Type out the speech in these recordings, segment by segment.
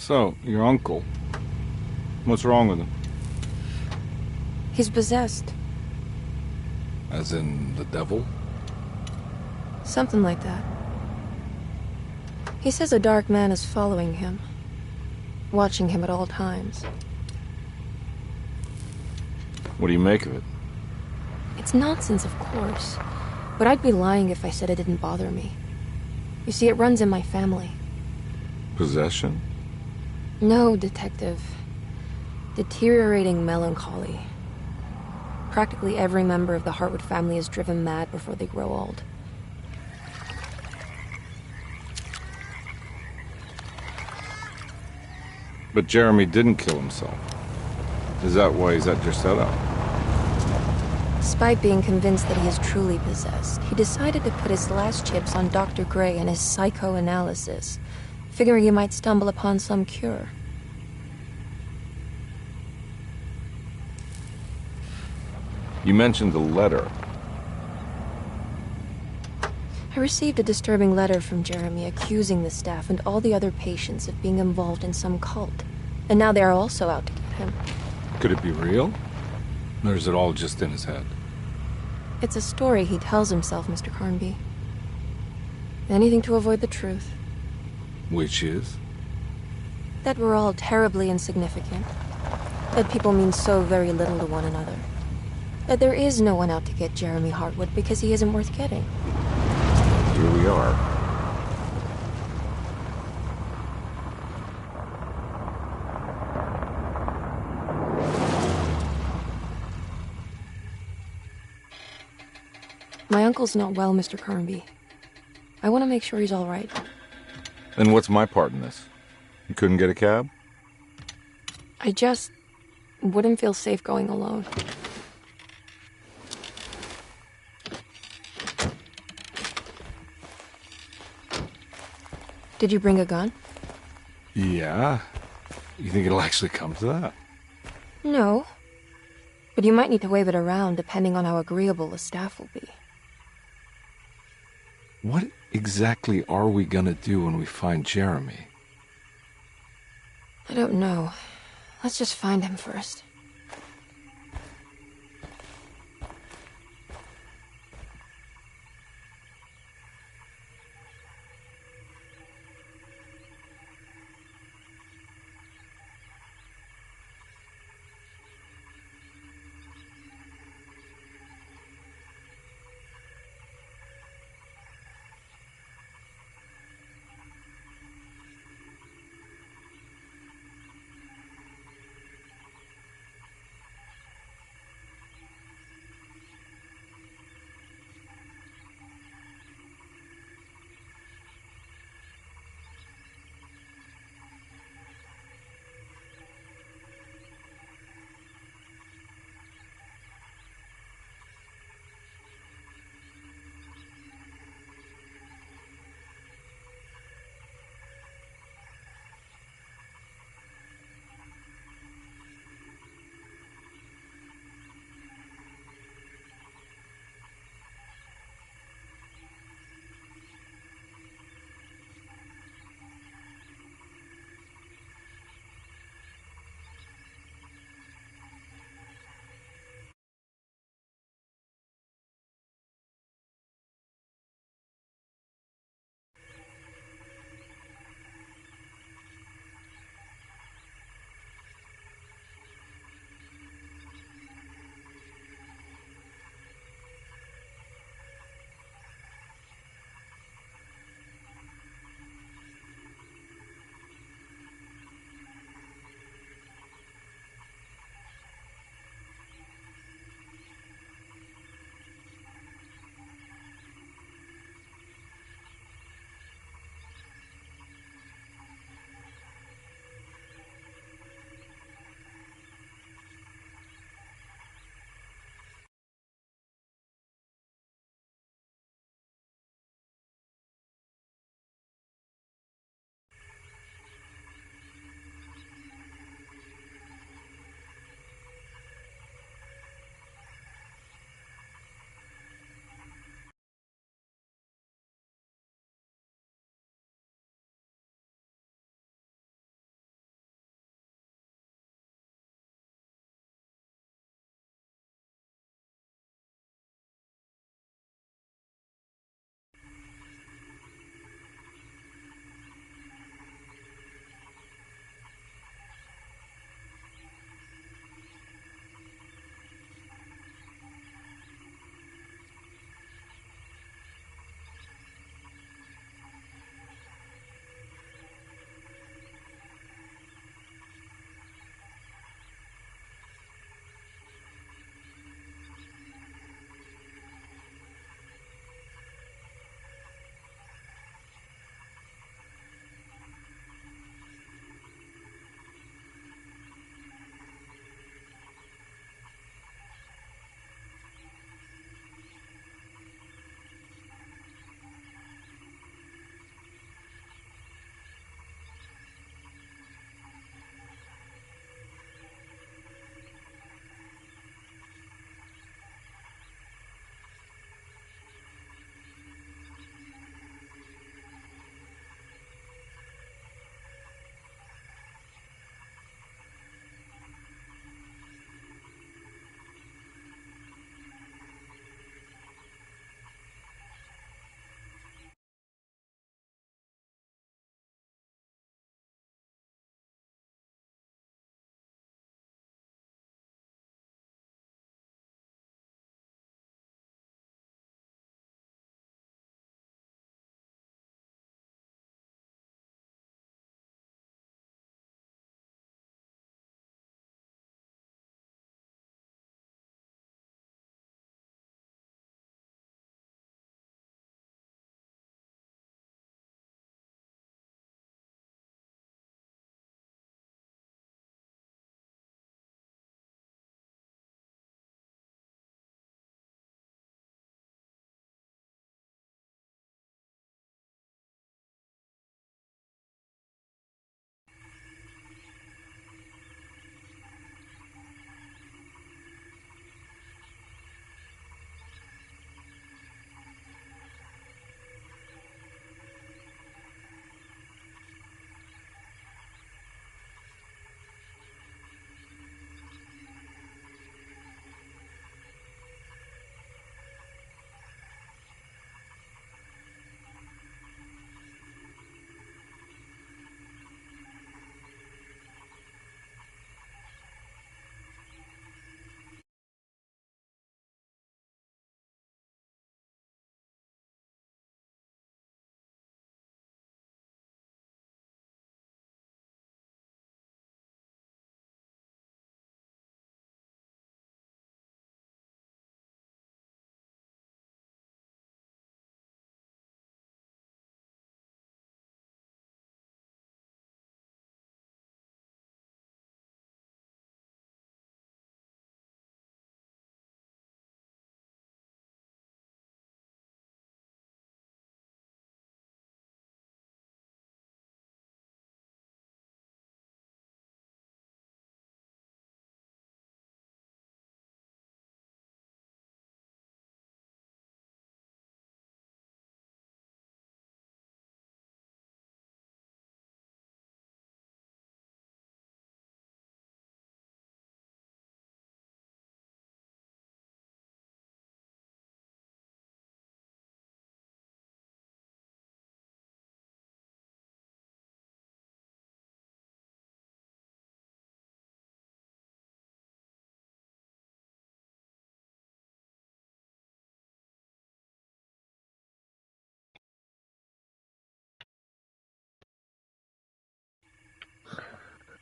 So, your uncle. What's wrong with him? He's possessed. As in the devil? Something like that. He says a dark man is following him, watching him at all times. What do you make of it? It's nonsense, of course, but I'd be lying if I said it didn't bother me. You see, it runs in my family. Possession? No, Detective. Deteriorating melancholy. Practically every member of the Hartwood family is driven mad before they grow old. But Jeremy didn't kill himself. Is that why he's at your setup? Despite being convinced that he is truly possessed, he decided to put his last chips on Dr. Gray and his psychoanalysis, figuring he might stumble upon some cure. You mentioned the letter. I received a disturbing letter from Jeremy accusing the staff and all the other patients of being involved in some cult. And now they are also out to get him. Could it be real? Or is it all just in his head? It's a story he tells himself, Mr. Carnby. Anything to avoid the truth. Which is? That we're all terribly insignificant. That people mean so very little to one another. That there is no one out to get Jeremy Hartwood because he isn't worth getting. Here we are. My uncle's not well, Mr. Carnby. I want to make sure he's all right. Then what's my part in this? You couldn't get a cab? I just wouldn't feel safe going alone. Did you bring a gun? Yeah. You think it'll actually come to that? No. But you might need to wave it around depending on how agreeable the staff will be. What exactly are we gonna do when we find Jeremy? I don't know. Let's just find him first.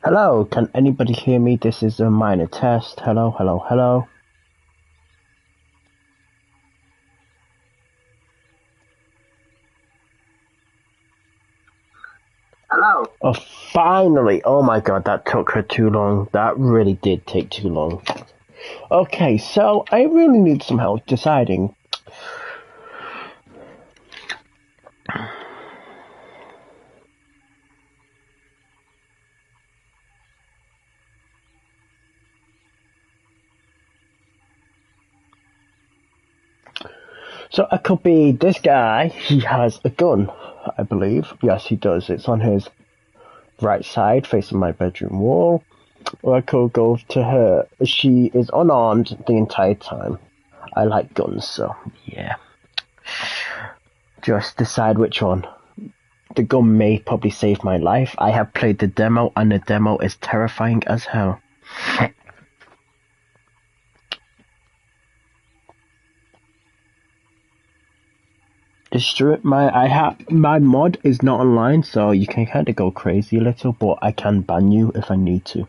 Hello, can anybody hear me? This is a minor test. Hello, hello, hello. Hello. Oh, finally! Oh my god, that took her too long. That really did take too long. Okay, so I really need some help deciding. So it could be this guy. He has a gun, I believe. Yes, he does. It's on his right side, facing my bedroom wall. Or I could go to her. She is unarmed the entire time. I like guns, so yeah. Just decide which one. The gun may probably save my life. I have played the demo, and the demo is terrifying as hell. My mod is not online, so you can kind of go crazy a little, but I can ban you if I need to.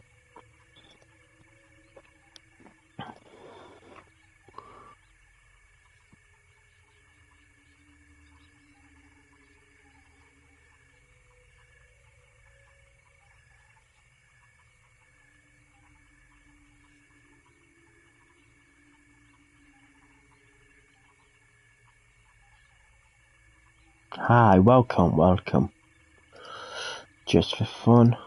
Hi, welcome, welcome. Just for fun.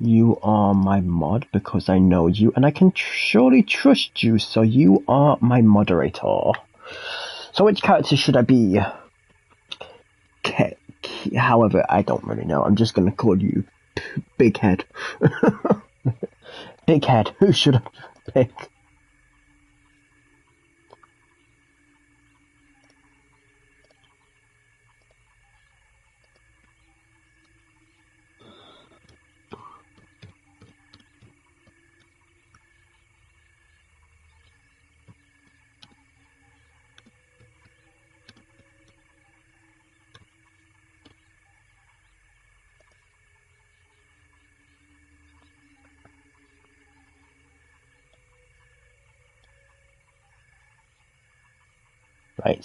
You are my mod because I know you and I can surely trust you, so you are my moderator. So which character should I be? However, I don't really know. I'm just gonna call you Big Head. Big Head, who should I pick? Right.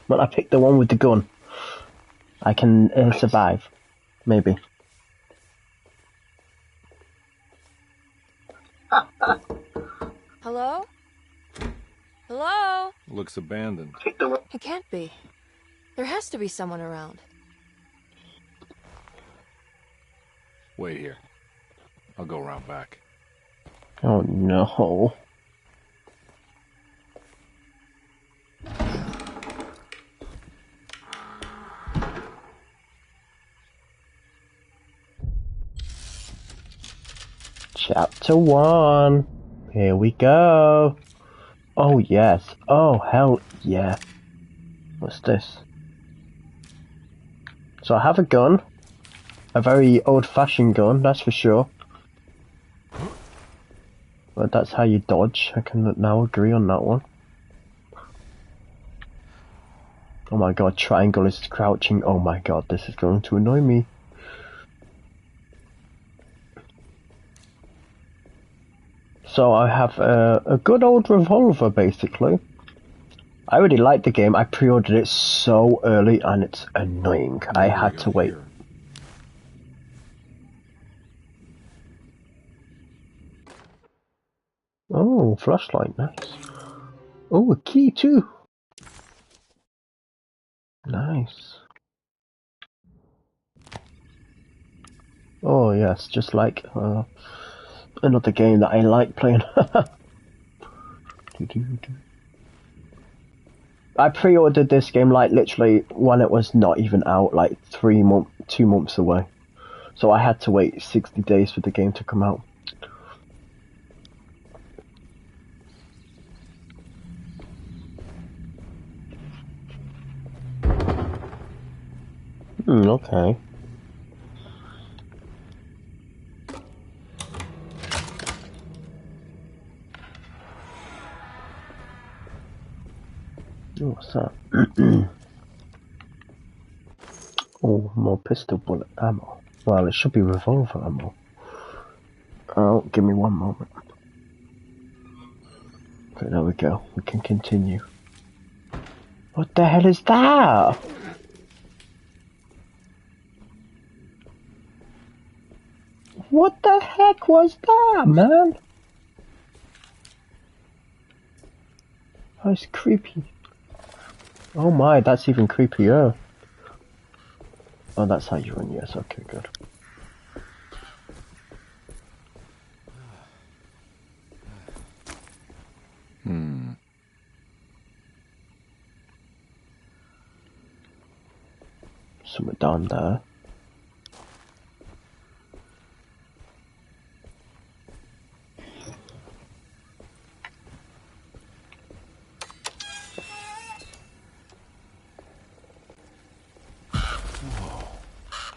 Well, I picked the one with the gun. I can survive. Maybe. Hello? Hello? Looks abandoned. It can't be. There has to be someone around. Wait here. I'll go around back. Oh no. Chapter 1. Here we go. Oh yes. Oh hell yeah. What's this? So I have a gun. A very old-fashioned gun, that's for sure. But that's how you dodge. I can now agree on that one. Oh my god, triangle is crouching. Oh my god, this is going to annoy me. So I have a good old revolver, basically. I really like the game. I pre-ordered it so early and it's annoying. I had to wait. Oh, flashlight, nice. Oh, a key too. Nice. Oh yes, just like another game that I like playing. I pre-ordered this game like literally when it was not even out, like 2 months away. So I had to wait 60 days for the game to come out. Okay. what's that? Oh, more pistol bullet ammo. Well, it should be revolver ammo. Oh, give me one moment. Okay, there we go. We can continue. What the hell is that? What the heck was that, man? That's creepy. Oh my, that's even creepier. Oh, that's how you run, yes, okay, good. Something down there.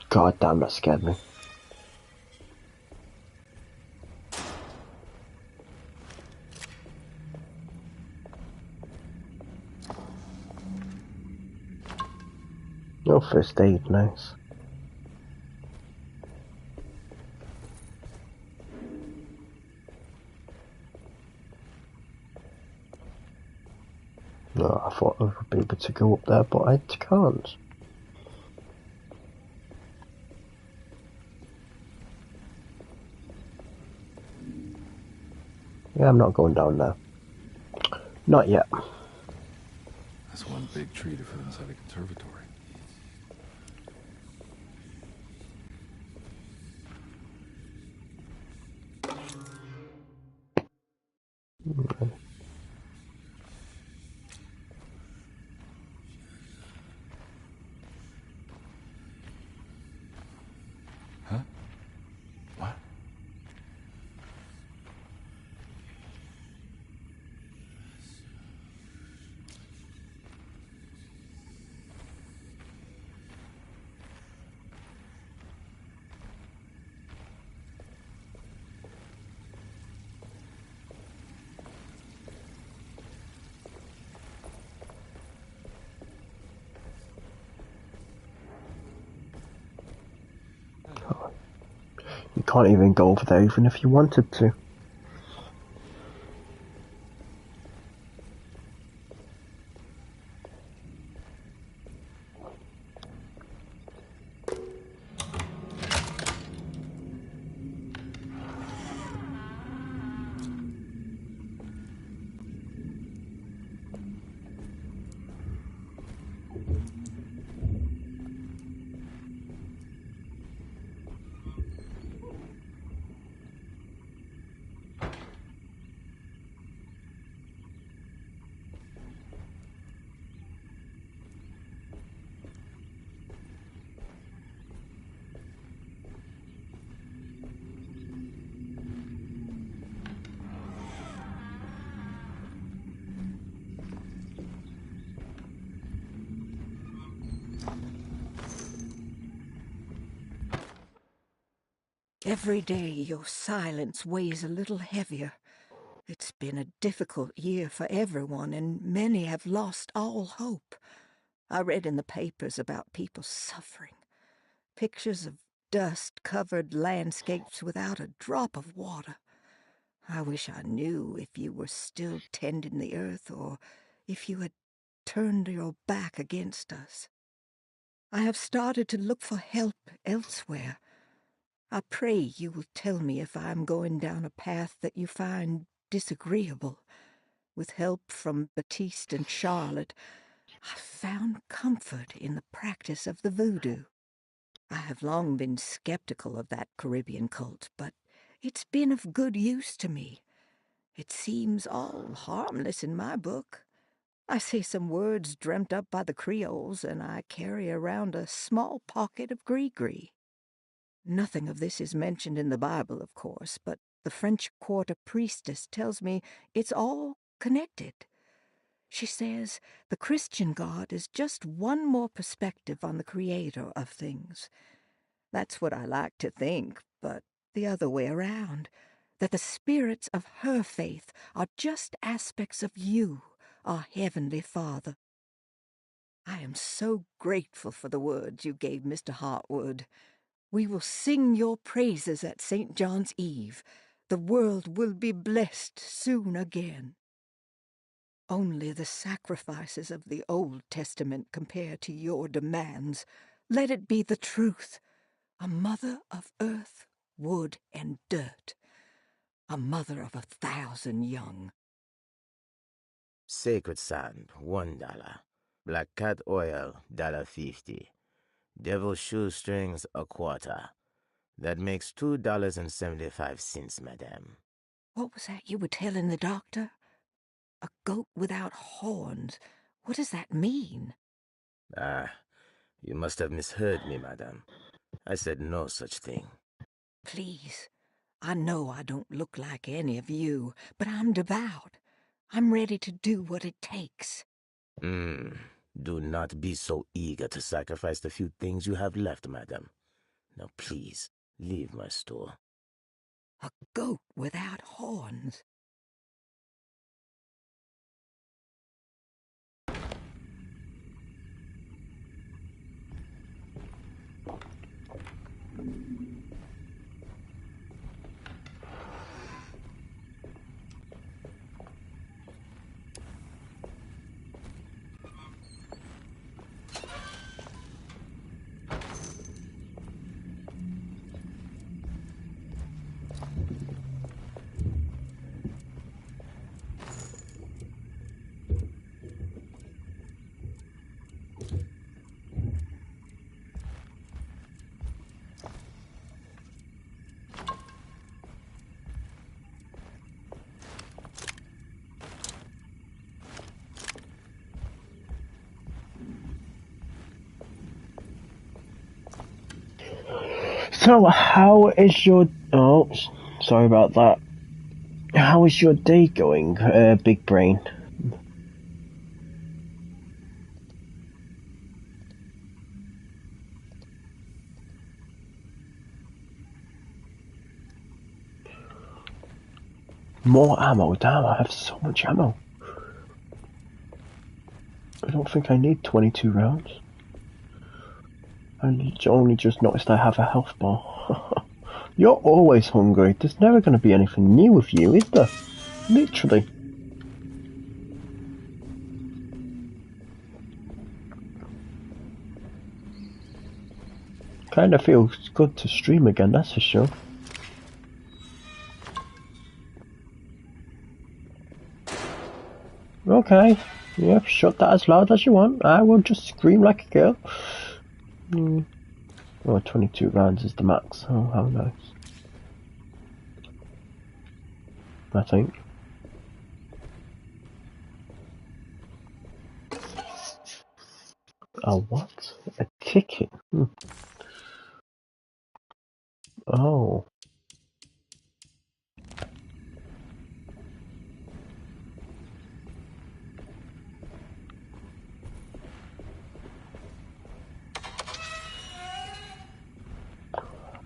God damn, that scared me. No first aid, nice. No, I thought I would be able to go up there, but I can't. Yeah, I'm not going down there. Not yet. That's one big tree to fit inside a conservatory. Huh? What? You can't even go over there even if you wanted to. Every day your silence weighs a little heavier. It's been a difficult year for everyone, and many have lost all hope. I read in the papers about people suffering. Pictures of dust-covered landscapes without a drop of water. I wish I knew if you were still tending the earth or if you had turned your back against us. I have started to look for help elsewhere. I pray you will tell me if I am going down a path that you find disagreeable. With help from Baptiste and Charlotte, I found comfort in the practice of the voodoo. I have long been skeptical of that Caribbean cult, but it's been of good use to me. It seems all harmless in my book. I say some words dreamt up by the Creoles, and I carry around a small pocket of gree-gree. Nothing of this is mentioned in the Bible, of course, but the French Quarter priestess tells me it's all connected. She says the Christian God is just one more perspective on the creator of things. That's what I like to think, but the other way around, that the spirits of her faith are just aspects of you, our Heavenly Father. I am so grateful for the words you gave Mr. Hartwood. We will sing your praises at St. John's Eve. The world will be blessed soon again. Only the sacrifices of the Old Testament compare to your demands. Let it be the truth. A mother of earth, wood, and dirt. A mother of 1,000 young. Sacred sand, $1. Black cat oil, $1.50. Devil shoestrings, a quarter. That makes $2.75, madame. What was that you were telling the doctor? A goat without horns. What does that mean? Ah, you must have misheard me, madame. I said no such thing. Please, I know I don't look like any of you, but I'm devout. I'm ready to do what it takes. Do not be so eager to sacrifice the few things you have left, madame. Now please, leave my store. A goat without horns. So, how is your... Oh, sorry about that. How is your day going, Big Brain? More ammo? Damn, I have so much ammo. I don't think I need 22 rounds. I only just noticed I have a health bar. You're always hungry. There's never going to be anything new with you, is there? Literally. Kinda feels good to stream again, that's for sure. Okay. Yep, shut that as loud as you want. I will just scream like a girl. Oh, 22 rounds is the max. Oh, how nice. I think. A what? A ticket? Oh.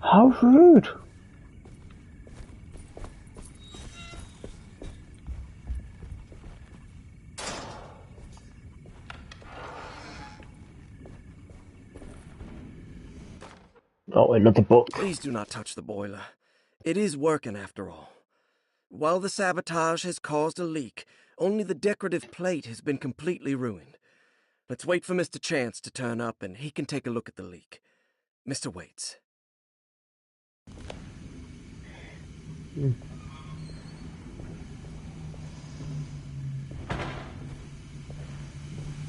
How rude! Oh, another book. Please do not touch the boiler. It is working after all. While the sabotage has caused a leak, only the decorative plate has been completely ruined. Let's wait for Mr. Chance to turn up and he can take a look at the leak. Mr. Waits. That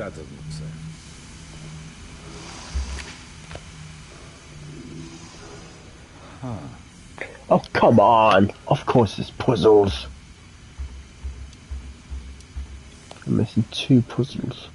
doesn't look safe. Oh, come on! Of course it's puzzles. I'm missing 2 puzzles.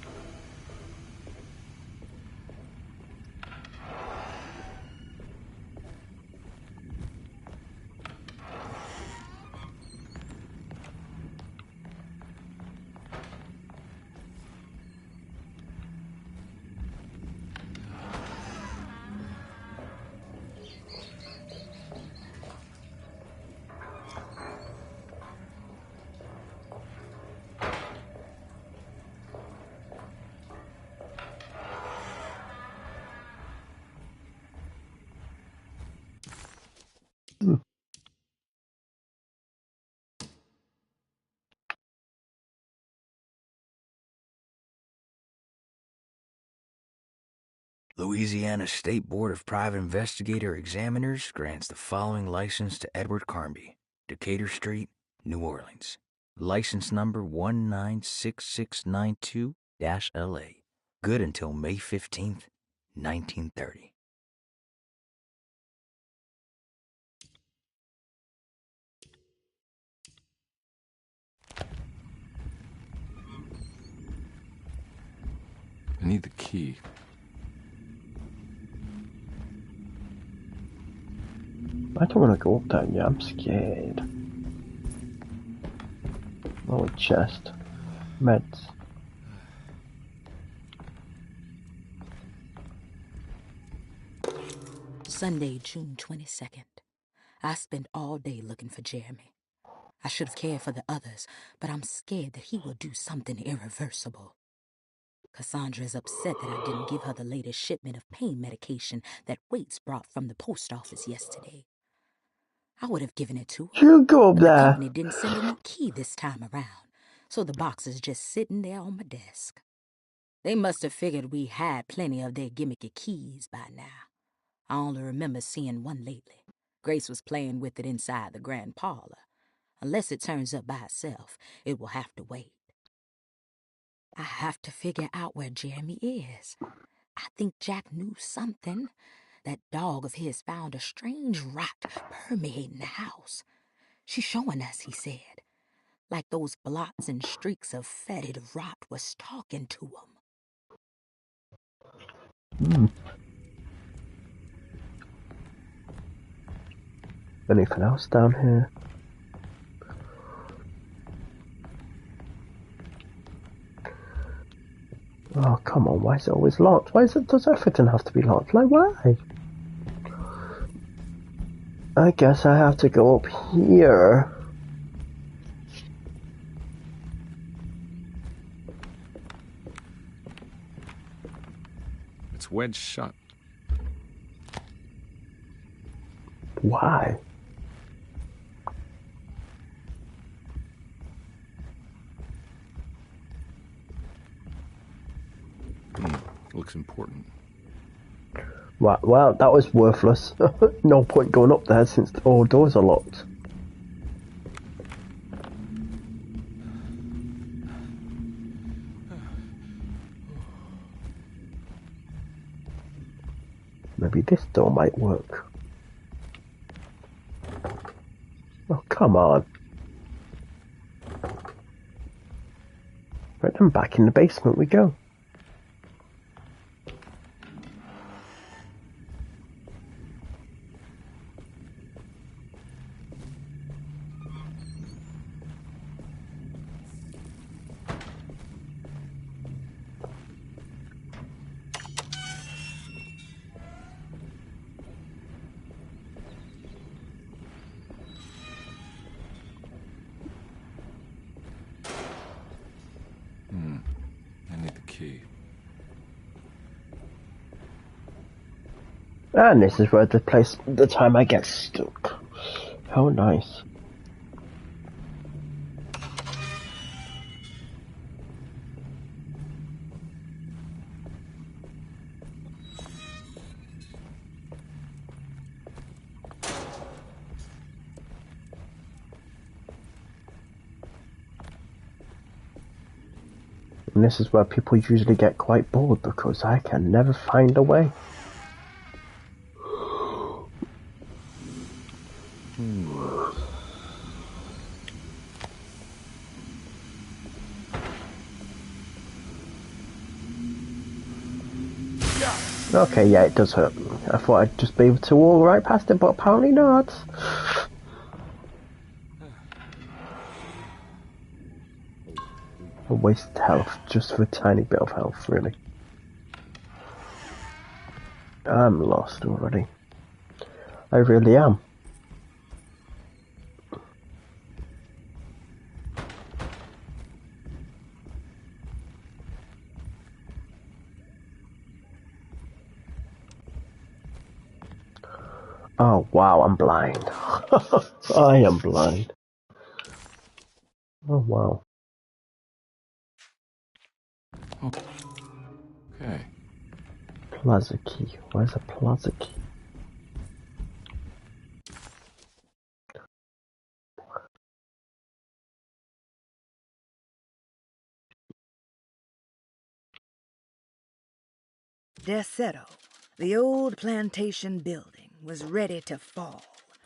Louisiana State Board of Private Investigator Examiners grants the following license to Edward Carnby, Decatur Street, New Orleans. License number 196692-LA. Good until May 15th, 1930. I need the key. I don't want to go up there yet, I'm scared. Oh, chest. Meds. Sunday, June 22nd. I spent all day looking for Jeremy. I should have cared for the others, but I'm scared that he will do something irreversible. Cassandra is upset that I didn't give her the latest shipment of pain medication that Waits brought from the post office yesterday. I would have given it to her, You go up but the there. company didn't send a new key this time around, so the box is just sitting there on my desk. They must have figured we had plenty of their gimmicky keys by now. I only remember seeing one lately. Grace was playing with it inside the grand parlor. Unless it turns up by itself, it will have to wait. I have to figure out where Jeremy is. I think Jack knew something. That dog of his found a strange rot permeating the house. She's showing us, he said. Like those blots and streaks of fetid rot was talking to him. Anything else down here? Oh, come on, why is it always locked? Does everything have to be locked? Like, why? I guess I have to go up here. It's wedged shut. Why? Looks important. Well, that was worthless. No point going up there since all doors are locked. Maybe this door might work. Oh, come on. Right, then back in the basement we go. I need the key. And this is where the time I get stuck. How nice. And this is where people usually get quite bored because I can never find a way. Okay, yeah, it does hurt. I thought I'd just be able to walk right past it, but apparently not. A wasted health just for a tiny bit of health, really. I'm lost already. I really am. Oh wow, I'm blind. I am blind. Oh wow. Okay. Plaza key. Where's a plaza key? Desetto, the old plantation building, was ready to fall,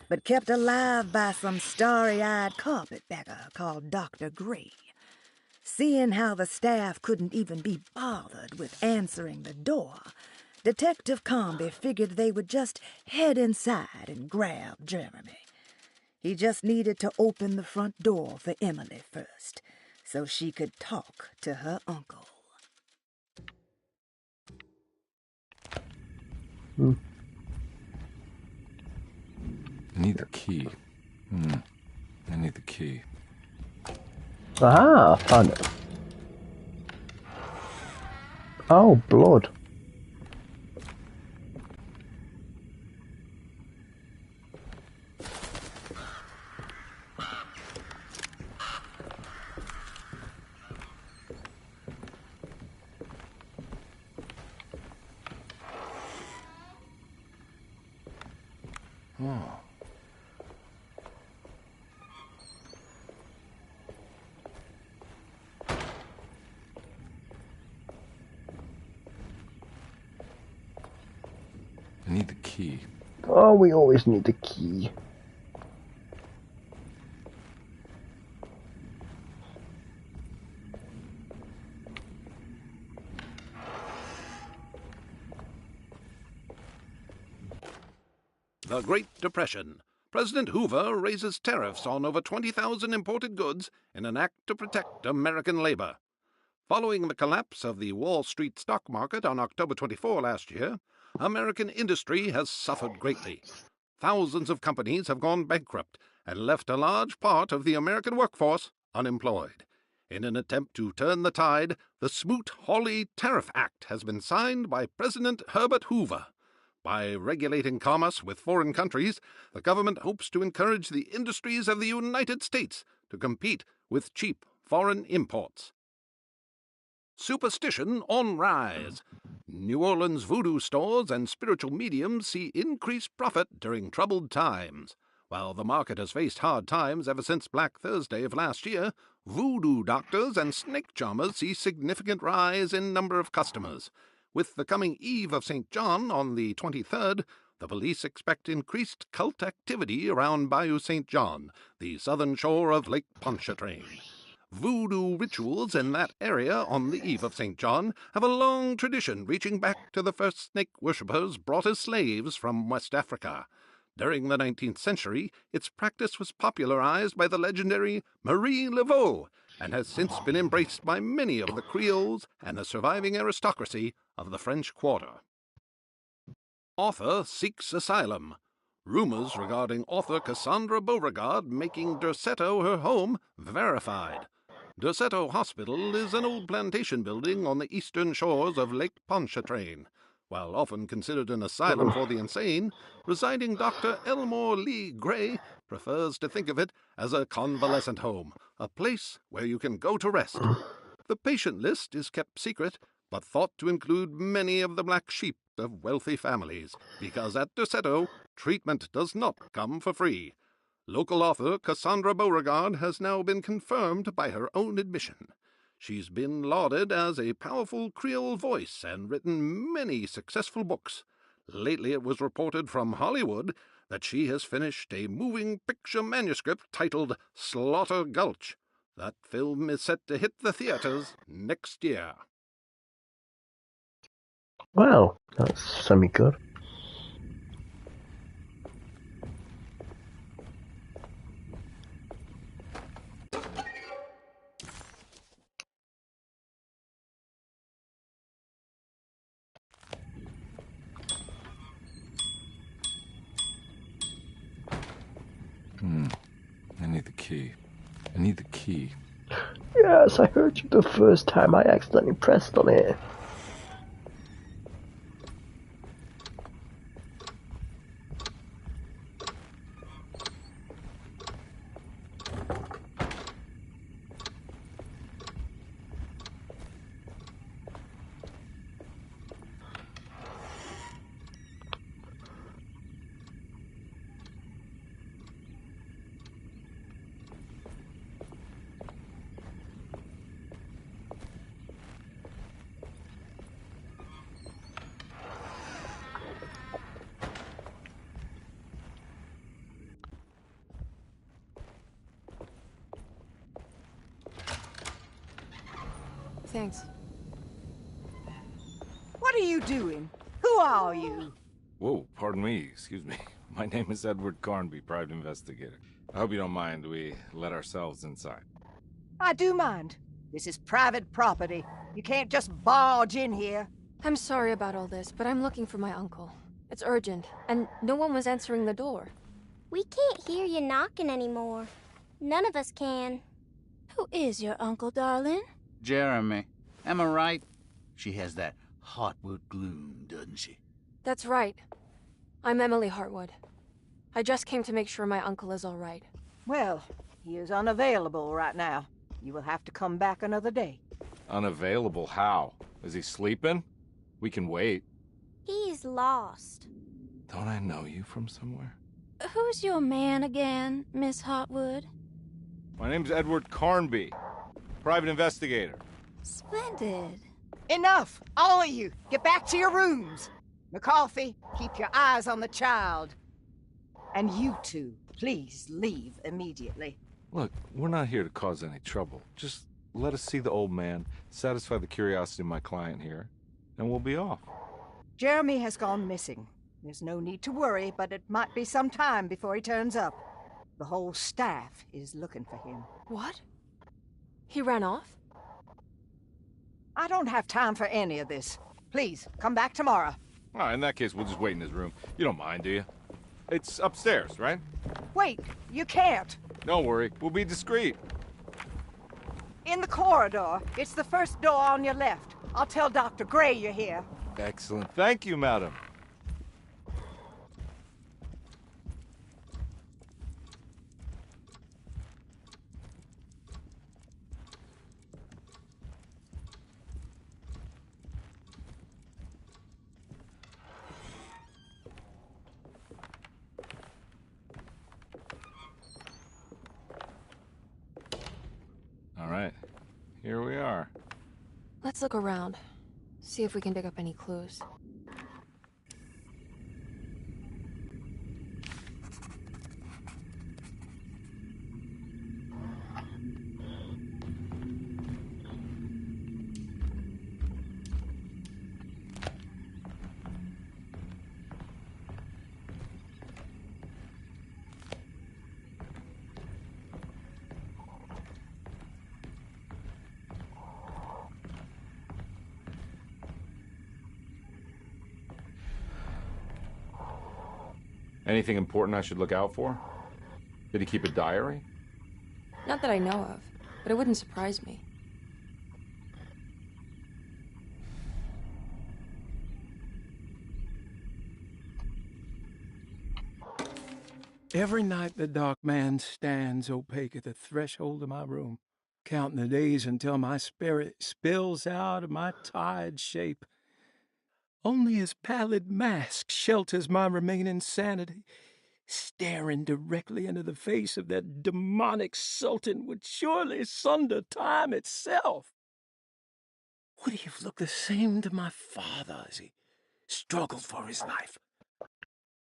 but kept alive by some starry-eyed carpetbagger called Dr. Gray. Seeing how the staff couldn't even be bothered with answering the door, Detective Comby figured they would just head inside and grab Jeremy. He just needed to open the front door for Emily first, so she could talk to her uncle. I need the key. I need the key. Aha, found it. Oh, blood. Oh. I need the key. Oh, we always need the key. The Great Depression. President Hoover raises tariffs on over 20,000 imported goods in an act to protect American labor. Following the collapse of the Wall Street stock market on October 24 last year, American industry has suffered greatly. Thousands of companies have gone bankrupt and left a large part of the American workforce unemployed. In an attempt to turn the tide, the Smoot-Hawley Tariff Act has been signed by President Herbert Hoover. By regulating commerce with foreign countries, the government hopes to encourage the industries of the United States to compete with cheap foreign imports. Superstition on rise. New Orleans voodoo stores and spiritual mediums see increased profit during troubled times. While the market has faced hard times ever since Black Thursday of last year, voodoo doctors and snake charmers see significant rise in number of customers. With the coming Eve of St. John on the 23rd, the police expect increased cult activity around Bayou St. John, the southern shore of Lake Pontchartrain. Voodoo rituals in that area on the Eve of St. John have a long tradition reaching back to the first snake worshippers brought as slaves from West Africa. During the 19th century, its practice was popularized by the legendary Marie Laveau and has since been embraced by many of the Creoles and the surviving aristocracy of the French Quarter. Author seeks asylum. Rumors regarding author Cassandra Beauregard making Derceto her home verified. Derceto Hospital is an old plantation building on the eastern shores of Lake Pontchartrain. While often considered an asylum for the insane, residing Dr. Elmore Lee Gray prefers to think of it as a convalescent home, a place where you can go to rest. The patient list is kept secret, but thought to include many of the black sheep of wealthy families, because at Derceto, treatment does not come for free. Local author Cassandra Beauregard has now been confirmed by her own admission. She's been lauded as a powerful Creole voice and written many successful books. Lately it was reported from Hollywood that she has finished a moving picture manuscript titled Slaughter Gulch. That film is set to hit the theaters next year. Well, that's semi-good. I need the key. I need the key. Yes, I heard you the first time I accidentally pressed on it. thanks. What are you doing? Who are you? Whoa, pardon me, excuse me. My name is Edward Carnby, private investigator. I hope you don't mind we let ourselves inside. I do mind. This is private property. You can't just barge in here. I'm sorry about all this, but I'm looking for my uncle. It's urgent, and no one was answering the door. We can't hear you knocking anymore. None of us can. Who is your uncle, darling? Jeremy. Am I right? She has that Hartwood gloom, doesn't she? That's right. I'm Emily Hartwood. I just came to make sure my uncle is all right. Well, he is unavailable right now. You will have to come back another day. Unavailable how? Is he sleeping? We can wait. He's lost. Don't I know you from somewhere? Who's your man again, Miss Hartwood? My name's Edward Carnby, private investigator. Splendid. Enough! All of you! Get back to your rooms! McCarthy, keep your eyes on the child. And you two, please leave immediately. Look, we're not here to cause any trouble. Just let us see the old man, satisfy the curiosity of my client here, and we'll be off. Jeremy has gone missing. There's no need to worry, but it might be some time before he turns up. The whole staff is looking for him. What? He ran off? I don't have time for any of this. Please, come back tomorrow. All right, in that case, we'll just wait in his room. You don't mind, do you? It's upstairs, right? Wait, you can't. Don't worry, we'll be discreet. In the corridor. It's the first door on your left. I'll tell Dr. Gray you're here. Excellent. Thank you, madam. All right, here we are. Let's look around. See if we can dig up any clues. Anything important I should look out for? Did he keep a diary? Not that I know of, but it wouldn't surprise me. Every night the dark man stands opaque at the threshold of my room, counting the days until my spirit spills out of my tired shape. Only his pallid mask shelters my remaining sanity. Staring directly into the face of that demonic sultan would surely sunder time itself. Would he have looked the same to my father as he struggled for his life?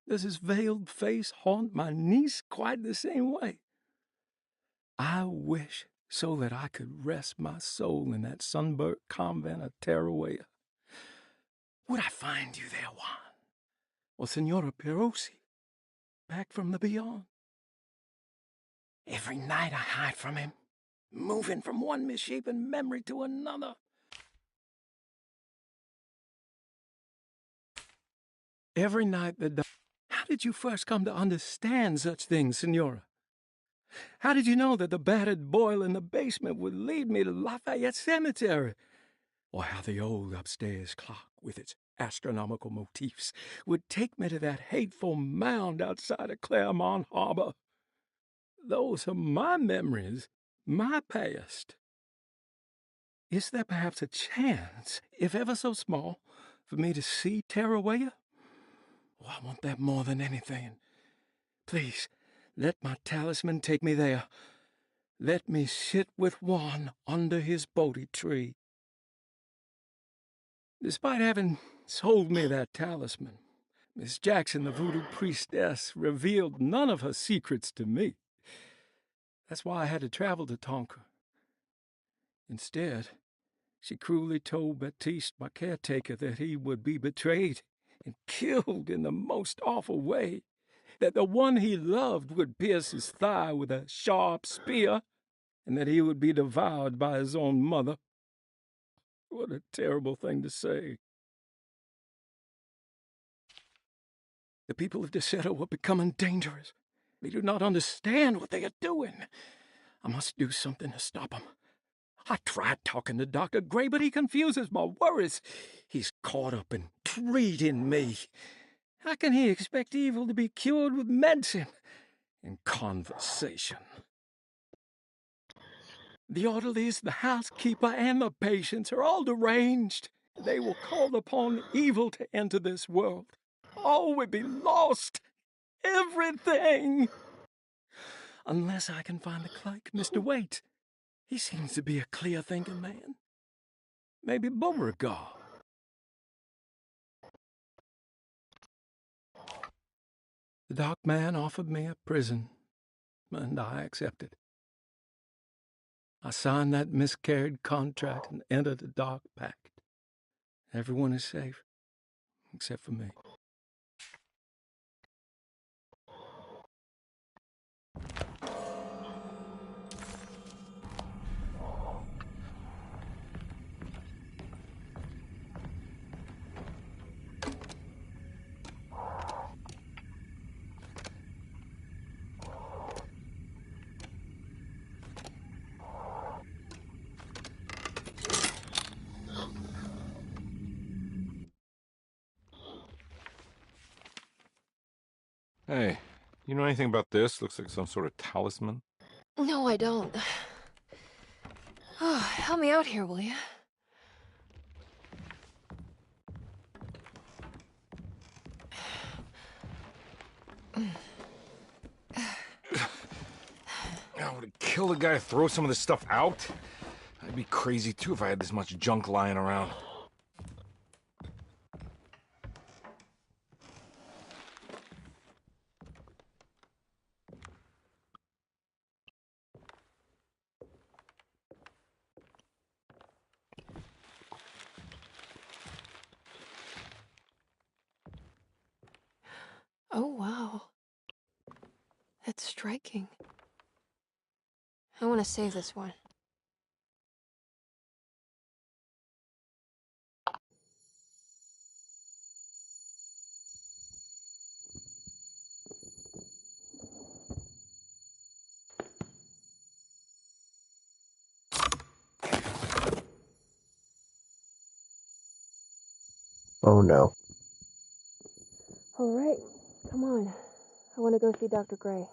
Does his veiled face haunt my niece quite the same way? I wish so that I could rest my soul in that sunburnt convent of Teruel. Would I find you there, Juan? Or Senora Perosi, back from the beyond? Every night I hide from him, moving from one misshapen memory to another. Every night How did you first come to understand such things, Senora? How did you know that the battered boil in the basement would lead me to Lafayette Cemetery? Or how the old upstairs clock, with its astronomical motifs, would take me to that hateful mound outside of Claremont Harbor? Those are my memories, my past. Is there perhaps a chance, if ever so small, for me to see Teruel? Oh, I want that more than anything. Please, let my talisman take me there. Let me sit with Juan under his Bodhi tree. Despite having sold me that talisman, Miss Jackson, the voodoo priestess, revealed none of her secrets to me. That's why I had to travel to Tonka. Instead, She cruelly told Baptiste, my caretaker, that he would be betrayed and killed in the most awful way, that the one he loved would pierce his thigh with a sharp spear, and that he would be devoured by his own mother. What a terrible thing to say. The people of Deseto are becoming dangerous. They do not understand what they are doing. I must do something to stop them. I tried talking to Dr. Gray, but he confuses my worries. He's caught up in treating me. How can he expect evil to be cured with medicine and conversation? The orderlies, the housekeeper, and the patients are all deranged. They will call upon evil to enter this world. All will be lost. Everything. Unless I can find the clerk, Mr. Waite. He seems to be a clear-thinking man. Maybe Beauregard. The dark man offered me a prison, and I accepted. I signed that miscarried contract and entered the dark pact. Everyone is safe, except for me. Hey, you know anything about this? Looks like some sort of talisman. No, I don't. Oh, help me out here, will you? I would it kill the guy to throw some of this stuff out? I'd be crazy too if I had this much junk lying around. Oh, wow. That's striking. I want to save this one. Oh no. All right, come on. I want to go see Dr. Gray.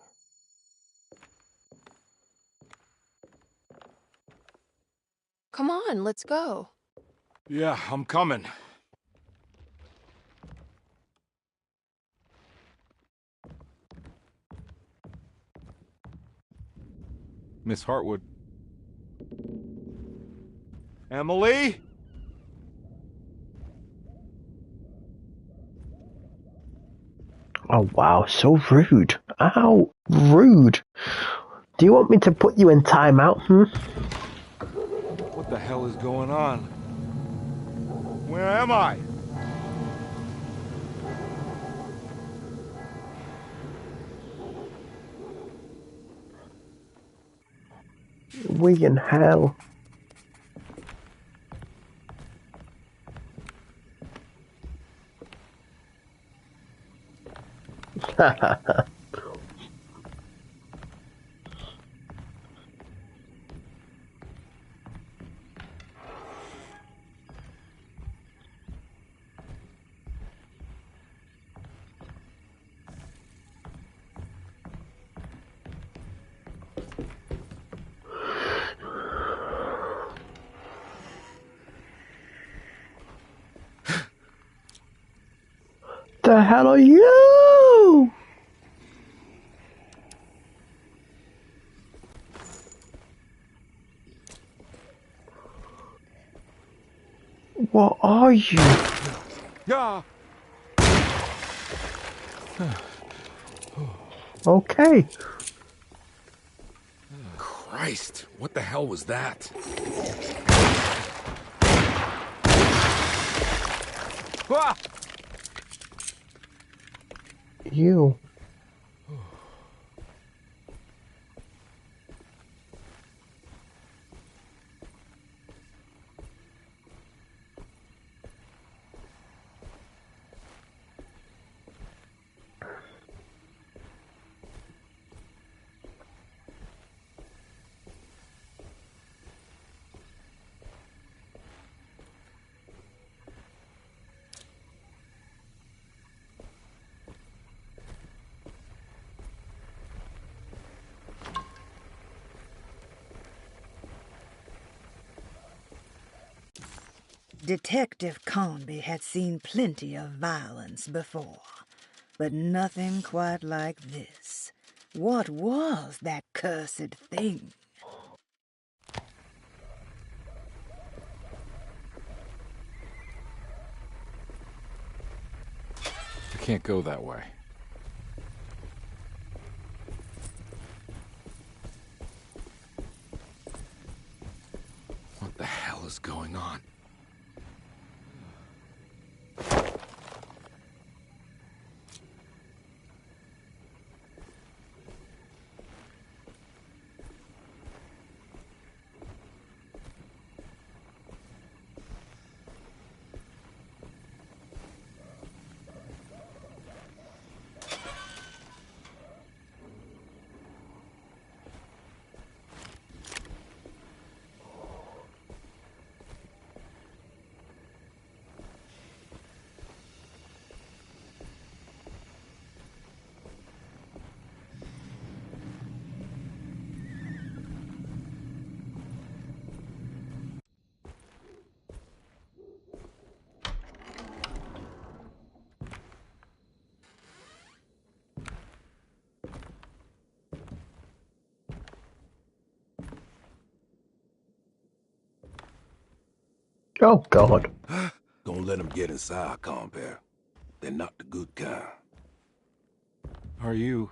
Come on, let's go. Yeah, I'm coming. Miss Hartwood. Emily? Oh wow, so rude. How rude. Do you want me to put you in timeout, What the hell is going on? Where am I? We in hell. The hell are you? What are you? Yeah. Okay. Christ, what the hell was that? Ah! You. Detective Conby had seen plenty of violence before, but nothing quite like this. What was that cursed thing? I can't go that way. What the hell is going on? Oh, God. Don't let them get inside, compare. They're not the good kind. Are you...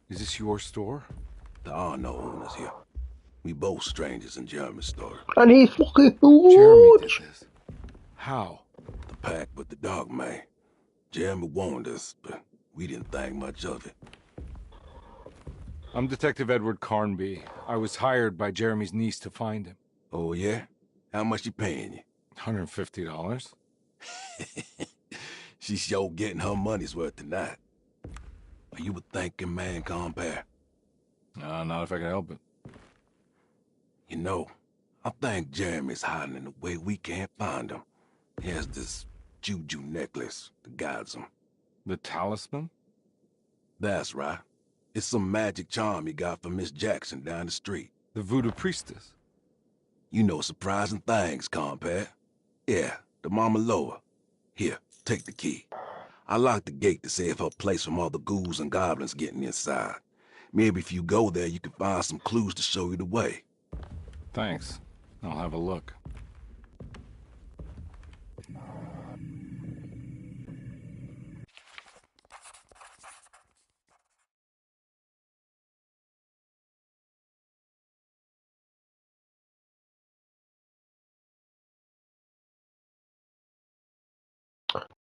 Is this your store? There are no owners here. We both strangers in Jeremy's store. And he's fucking Jeremy did huge. this. How? The pack with the dog man. Jeremy warned us, but we didn't think much of it. I'm Detective Edward Carnby. I was hired by Jeremy's niece to find him. Oh, yeah? How much she paying you? $150. She's sure getting her money's worth tonight. Are you a thinking man, compare? Not if I can help it. You know, I think Jeremy's hiding in a way we can't find him. He has this juju necklace that guides him. The talisman? That's right. It's some magic charm he got from Miss Jackson down the street. The voodoo priestess? You know surprising things, compare. Yeah, the Mama Loa. Here, take the key. I locked the gate to save her place from all the ghouls and goblins getting inside. Maybe if you go there, you can find some clues to show you the way. Thanks. I'll have a look.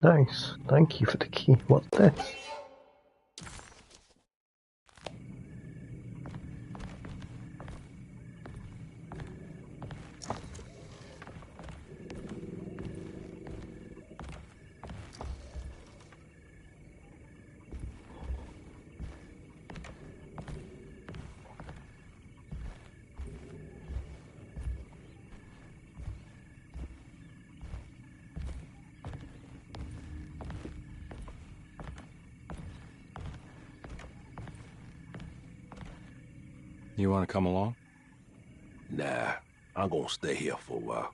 Nice. Thank you for the key. What's this? You want to come along? Nah, I'm gonna stay here for a while.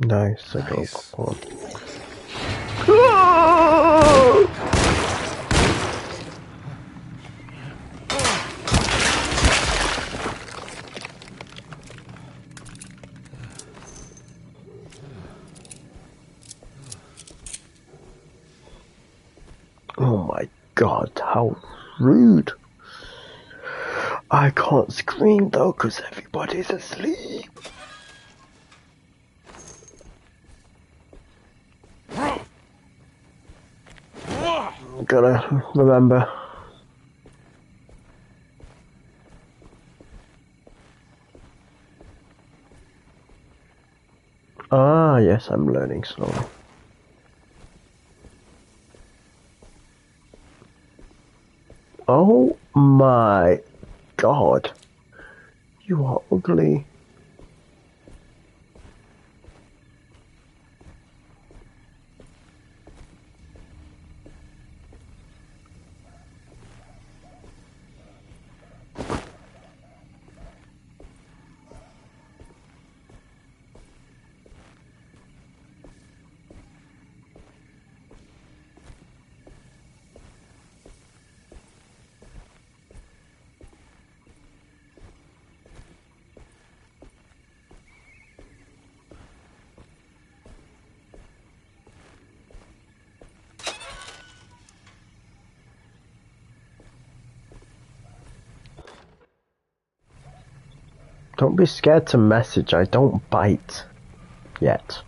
Nice, I got Nice. popcorn. Oh my god, how rude. I can't scream though because everybody's asleep. Gotta remember. Ah, yes, I'm learning slowly. Oh my god. You are ugly. Don't be scared to message, I don't bite. Yet.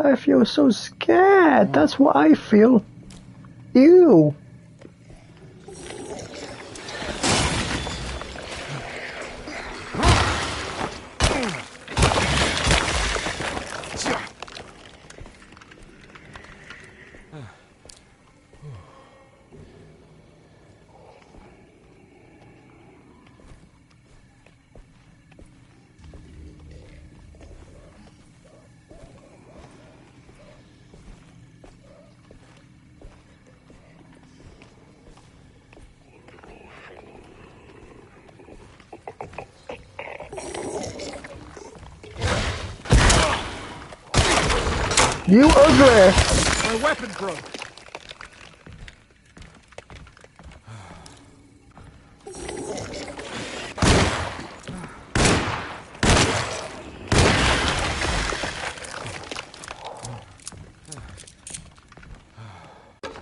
I feel so scared. That's what I feel. Ew. You ugly! My weapon broke.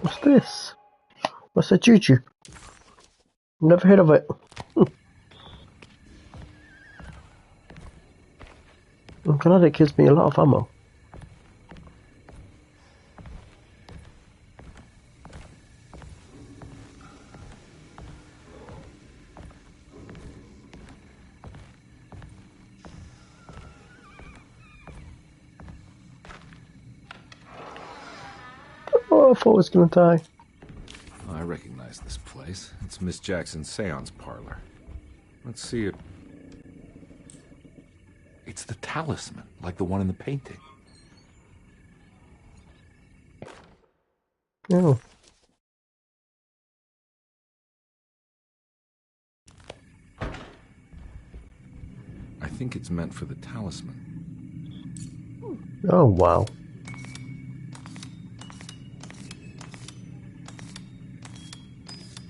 What's this? What's a juju? Never heard of it. I'm glad it gives me a lot of ammo. Oh, I thought I was gonna die. I recognize this place. It's Miss Jackson's seance parlor. Let's see it. It's the talisman, like the one in the painting. Oh. I think it's meant for the talisman. Oh, wow.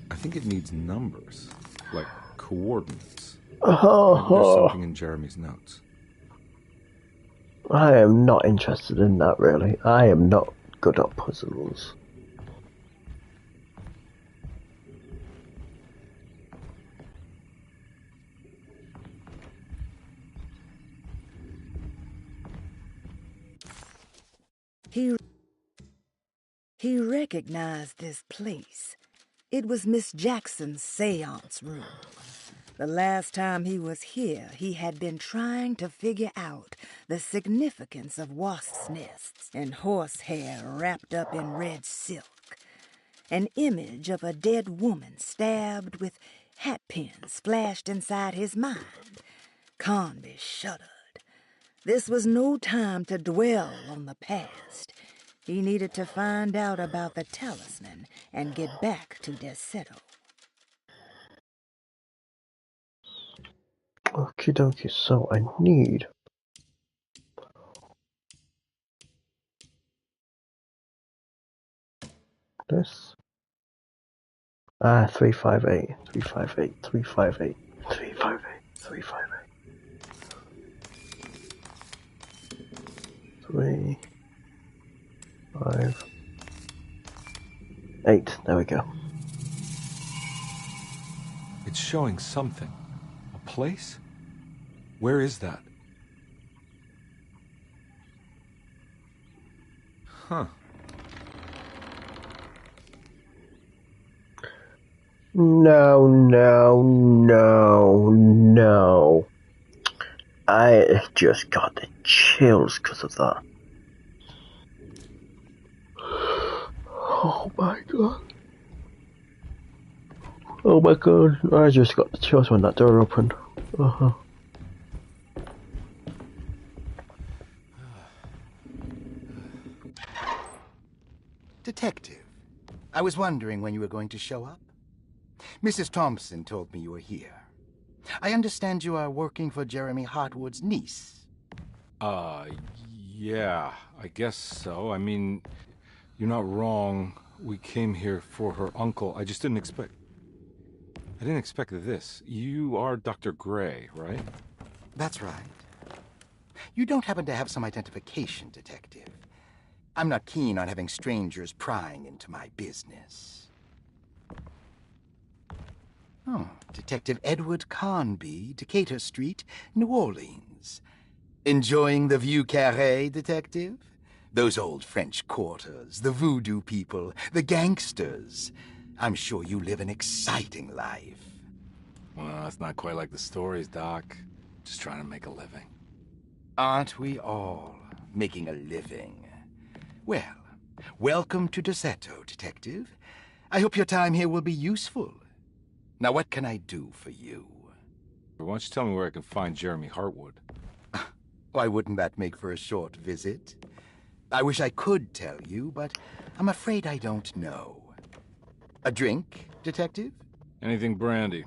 I think it needs numbers, like coordinates. Oh. There's something in Jeremy's notes. I am not interested in that, really. I am not good at puzzles. recognized this place. It was Miss Jackson's seance room. The last time he was here, he had been trying to figure out the significance of wasps' nests and horsehair wrapped up in red silk. An image of a dead woman stabbed with hatpins flashed inside his mind. Conby shuddered. This was no time to dwell on the past. He needed to find out about the talisman and get back to Derceto. Okie dokie, so I need this. 358, 358, 358, 358, 358. 3, 5, 8. There we go. It's showing something. A place? Where is that? Huh. No, no, no, no. I just got the chills because of that. Oh my god. Oh my god, I just got the chills when that door opened. Uh-huh. Detective, I was wondering when you were going to show up. Mrs. Thompson told me you were here. I understand you are working for Jeremy Hartwood's niece. Yeah, I guess so. I mean, you're not wrong. We came here for her uncle. I didn't expect this. You are Dr. Gray, right? That's right. You don't happen to have some identification, Detective. I'm not keen on having strangers prying into my business. Oh, Detective Edward Carnby, Decatur Street, New Orleans. Enjoying the Vieux Carré, Detective? Those old French quarters, the voodoo people, the gangsters. I'm sure you live an exciting life. Well, it's not quite like the stories, Doc. Just trying to make a living. Aren't we all making a living? Well, welcome to Derceto, Detective. I hope your time here will be useful. Now, what can I do for you? Why don't you tell me where I can find Jeremy Hartwood? Why wouldn't that make for a short visit? I wish I could tell you, but I'm afraid I don't know. A drink, Detective? Anything brandy.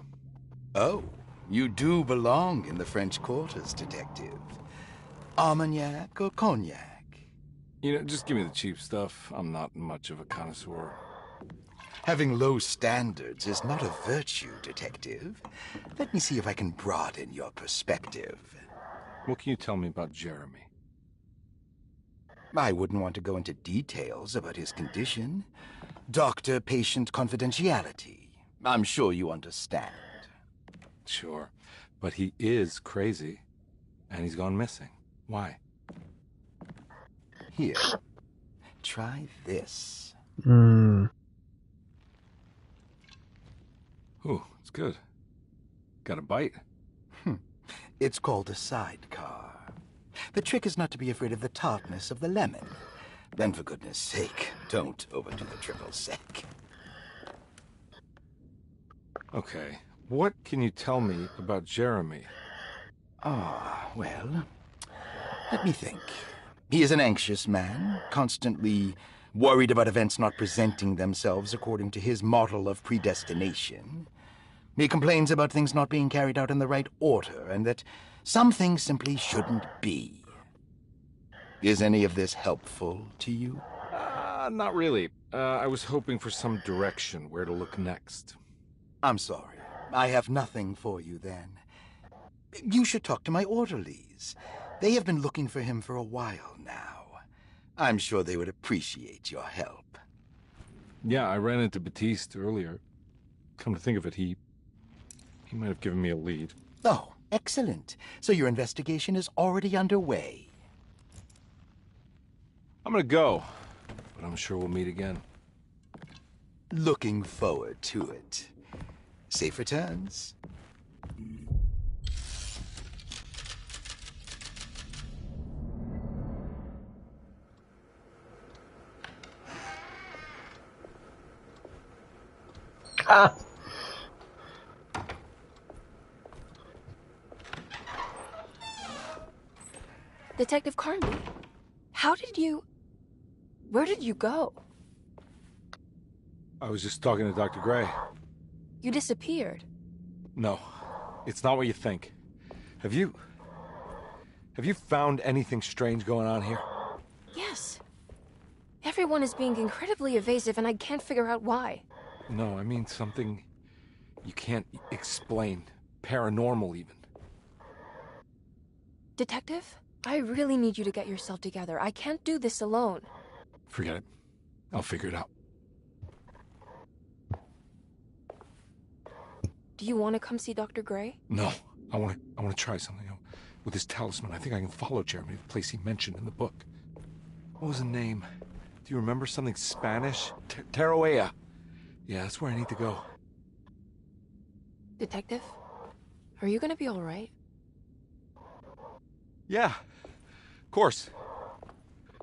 Oh, you do belong in the French quarters, Detective. Armagnac or cognac? You know, just give me the cheap stuff. I'm not much of a connoisseur. Having low standards is not a virtue, Detective. Let me see if I can broaden your perspective. What can you tell me about Jeremy? I wouldn't want to go into details about his condition. Doctor-patient confidentiality. I'm sure you understand. Sure, but he is crazy, and he's gone missing. Why? Here, try this. Ooh, it's good. Got a bite? It's called a sidecar. The trick is not to be afraid of the tartness of the lemon. Then, for goodness sake, don't overdo the triple sec. Okay, what can you tell me about Jeremy? Well, let me think. He is an anxious man, constantly worried about events not presenting themselves according to his model of predestination. He complains about things not being carried out in the right order, and that some things simply shouldn't be. Is any of this helpful to you? Not really. I was hoping for some direction where to look next. I'm sorry. I have nothing for you then. You should talk to my orderlies. They have been looking for him for a while now. I'm sure they would appreciate your help. Yeah, I ran into Batiste earlier. Come to think of it, he might have given me a lead. Oh, excellent. So your investigation is already underway. I'm gonna go, but I'm sure we'll meet again. Looking forward to it. Safe returns. Ah! Detective Carnby, where did you go? I was just talking to Dr. Gray. You disappeared. No, it's not what you think. Have you found anything strange going on here? Yes. Everyone is being incredibly evasive and I can't figure out why. No, I mean something you can't explain. Paranormal, even. Detective, I really need you to get yourself together. I can't do this alone. Forget it. I'll figure it out. Do you want to come see Dr. Gray? No, I want to try something. With his talisman, I think I can follow Jeremy to the place he mentioned in the book. What was the name? Do you remember something Spanish? Tarawea. Yeah, that's where I need to go. Detective, are you gonna be all right? Yeah, of course.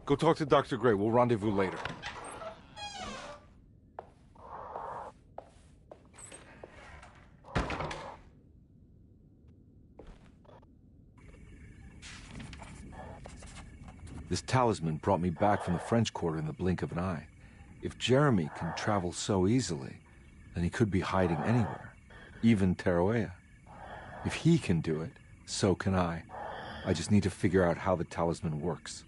Go talk to Dr. Gray. We'll rendezvous later. This talisman brought me back from the French Quarter in the blink of an eye. If Jeremy can travel so easily, then he could be hiding anywhere, even Tarawea. If he can do it, so can I. I just need to figure out how the talisman works.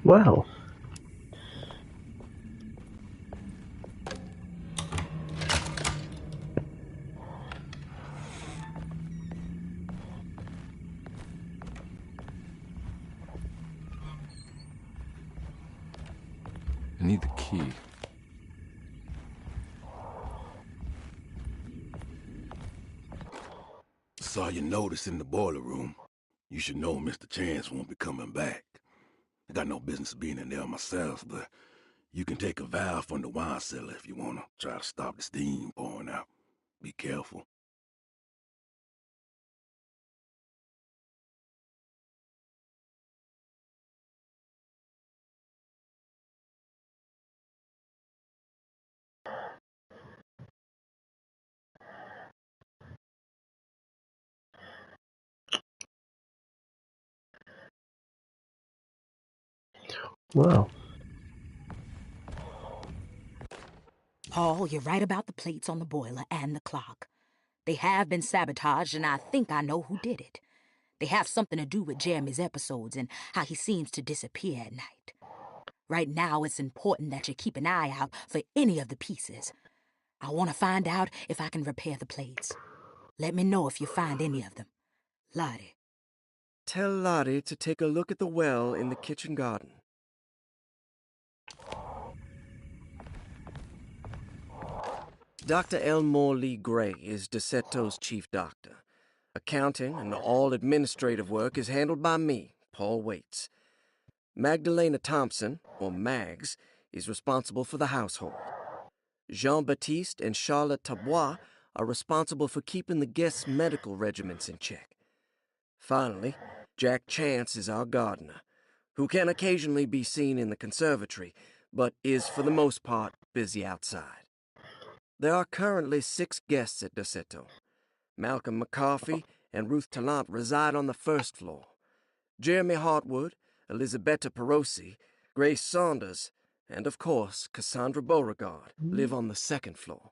Well. I need the key. Saw your notice in the boiler room. You should know Mr. Chance won't be coming back. I got no business being in there myself, but you can take a valve from the wine cellar if you want to try to stop the steam pouring out. Be careful. Well. Paul, you're right about the plates on the boiler and the clock. They have been sabotaged, and I think I know who did it. They have something to do with Jeremy's episodes and how he seems to disappear at night. Right now, it's important that you keep an eye out for any of the pieces. I want to find out if I can repair the plates. Let me know if you find any of them. Lottie. Tell Lottie to take a look at the well in the kitchen garden. Dr. Elmore Lee Gray is DeSeto's chief doctor. Accounting and all administrative work is handled by me, Paul Waits. Magdalena Thompson, or Mags, is responsible for the household. Jean-Baptiste and Charlotte Tabois are responsible for keeping the guests' medical regimens in check. Finally, Jack Chance is our gardener, who can occasionally be seen in the conservatory, but is for the most part busy outside. There are currently 6 guests at DeSeto. Malcolm McCarthy and Ruth Tallant reside on the first floor. Jeremy Hartwood, Elisabetta Perosi, Grace Saunders, and of course Cassandra Beauregard live on the second floor.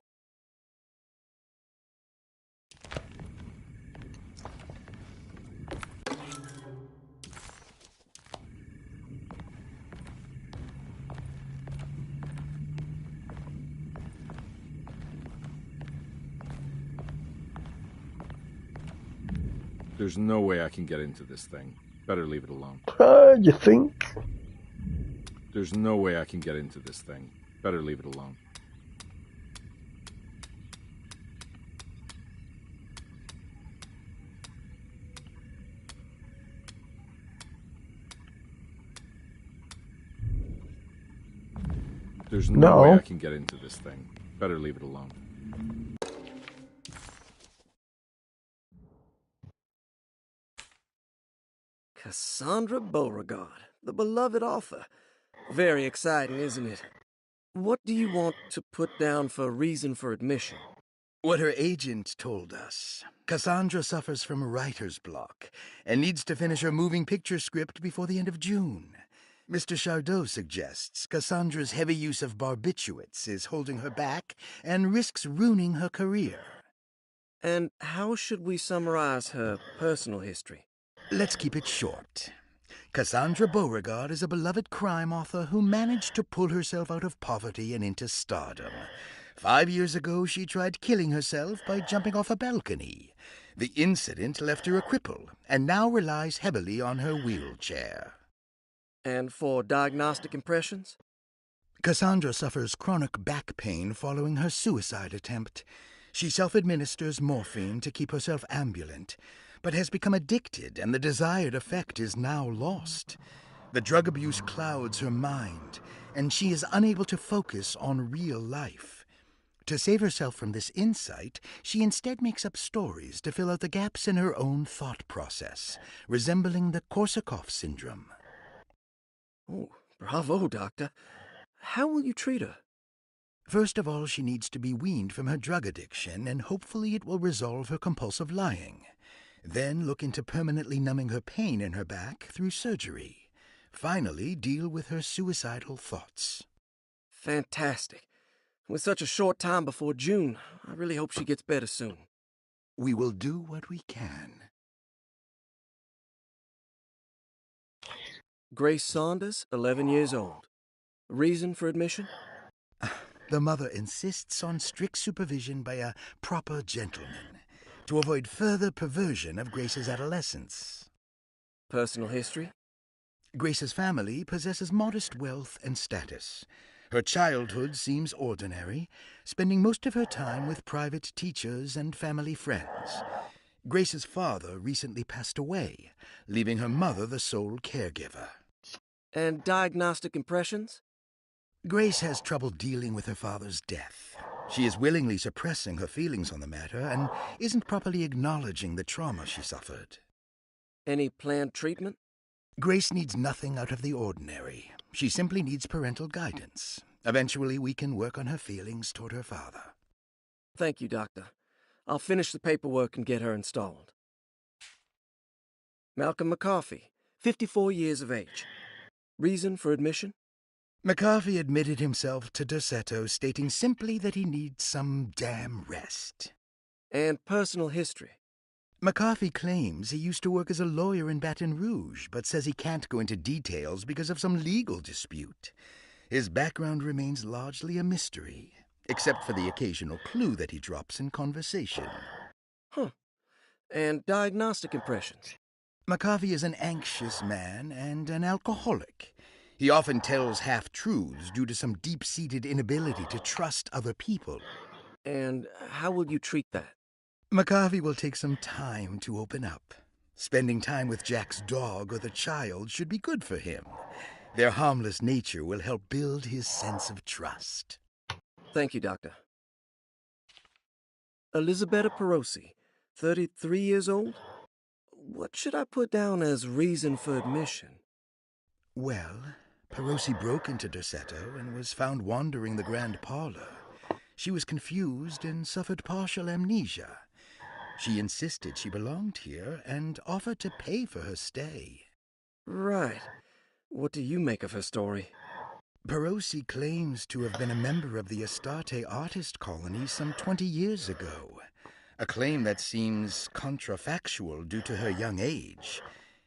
There's no way I can get into this thing. Better leave it alone. You think? There's no way I can get into this thing. Better leave it alone. There's no way No. I can get into this thing. Better leave it alone. Cassandra Beauregard, the beloved author. Very exciting, isn't it? What do you want to put down for reason for admission? What her agent told us. Cassandra suffers from writer's block and needs to finish her moving picture script before the end of June. Mr. Chardot suggests Cassandra's heavy use of barbiturates is holding her back and risks ruining her career. And how should we summarize her personal history? Let's keep it short. Cassandra Beauregard is a beloved crime author who managed to pull herself out of poverty and into stardom. 5 years ago, she tried killing herself by jumping off a balcony. The incident left her a cripple and now relies heavily on her wheelchair. And for diagnostic impressions? Cassandra suffers chronic back pain following her suicide attempt. She self-administers morphine to keep herself ambulant, but has become addicted and the desired effect is now lost. The drug abuse clouds her mind, and she is unable to focus on real life. To save herself from this insight, she instead makes up stories to fill out the gaps in her own thought process, resembling the Korsakoff syndrome. Oh, bravo, Doctor. How will you treat her? First of all, she needs to be weaned from her drug addiction, and hopefully it will resolve her compulsive lying. Then look into permanently numbing her pain in her back through surgery. Finally, deal with her suicidal thoughts. Fantastic. With such a short time before June, I really hope she gets better soon. We will do what we can. Grace Saunders, 11 years old. Reason for admission? The mother insists on strict supervision by a proper gentleman to avoid further perversion of Grace's adolescence. Personal history? Grace's family possesses modest wealth and status. Her childhood seems ordinary, spending most of her time with private teachers and family friends. Grace's father recently passed away, leaving her mother the sole caregiver. And diagnostic impressions? Grace has trouble dealing with her father's death. She is willingly suppressing her feelings on the matter and isn't properly acknowledging the trauma she suffered. Any planned treatment? Grace needs nothing out of the ordinary. She simply needs parental guidance. Eventually, we can work on her feelings toward her father. Thank you, Doctor. I'll finish the paperwork and get her installed. Malcolm McCarthy, 54 years of age. Reason for admission? McCarthy admitted himself to Dorsetto, stating simply that he needs some damn rest. And personal history? McCarthy claims he used to work as a lawyer in Baton Rouge, but says he can't go into details because of some legal dispute. His background remains largely a mystery, except for the occasional clue that he drops in conversation. Huh. And diagnostic impressions? McCarthy is an anxious man and an alcoholic. He often tells half-truths due to some deep-seated inability to trust other people. And how will you treat that? McCarthy will take some time to open up. Spending time with Jack's dog or the child should be good for him. Their harmless nature will help build his sense of trust. Thank you, Doctor. Elisabetta Perosi, 33 years old? What should I put down as reason for admission? Well, Perosi broke into Dorsetto and was found wandering the grand parlor. She was confused and suffered partial amnesia. She insisted she belonged here and offered to pay for her stay. Right. What do you make of her story? Perosi claims to have been a member of the Astarte artist colony some 20 years ago, a claim that seems contrafactual due to her young age.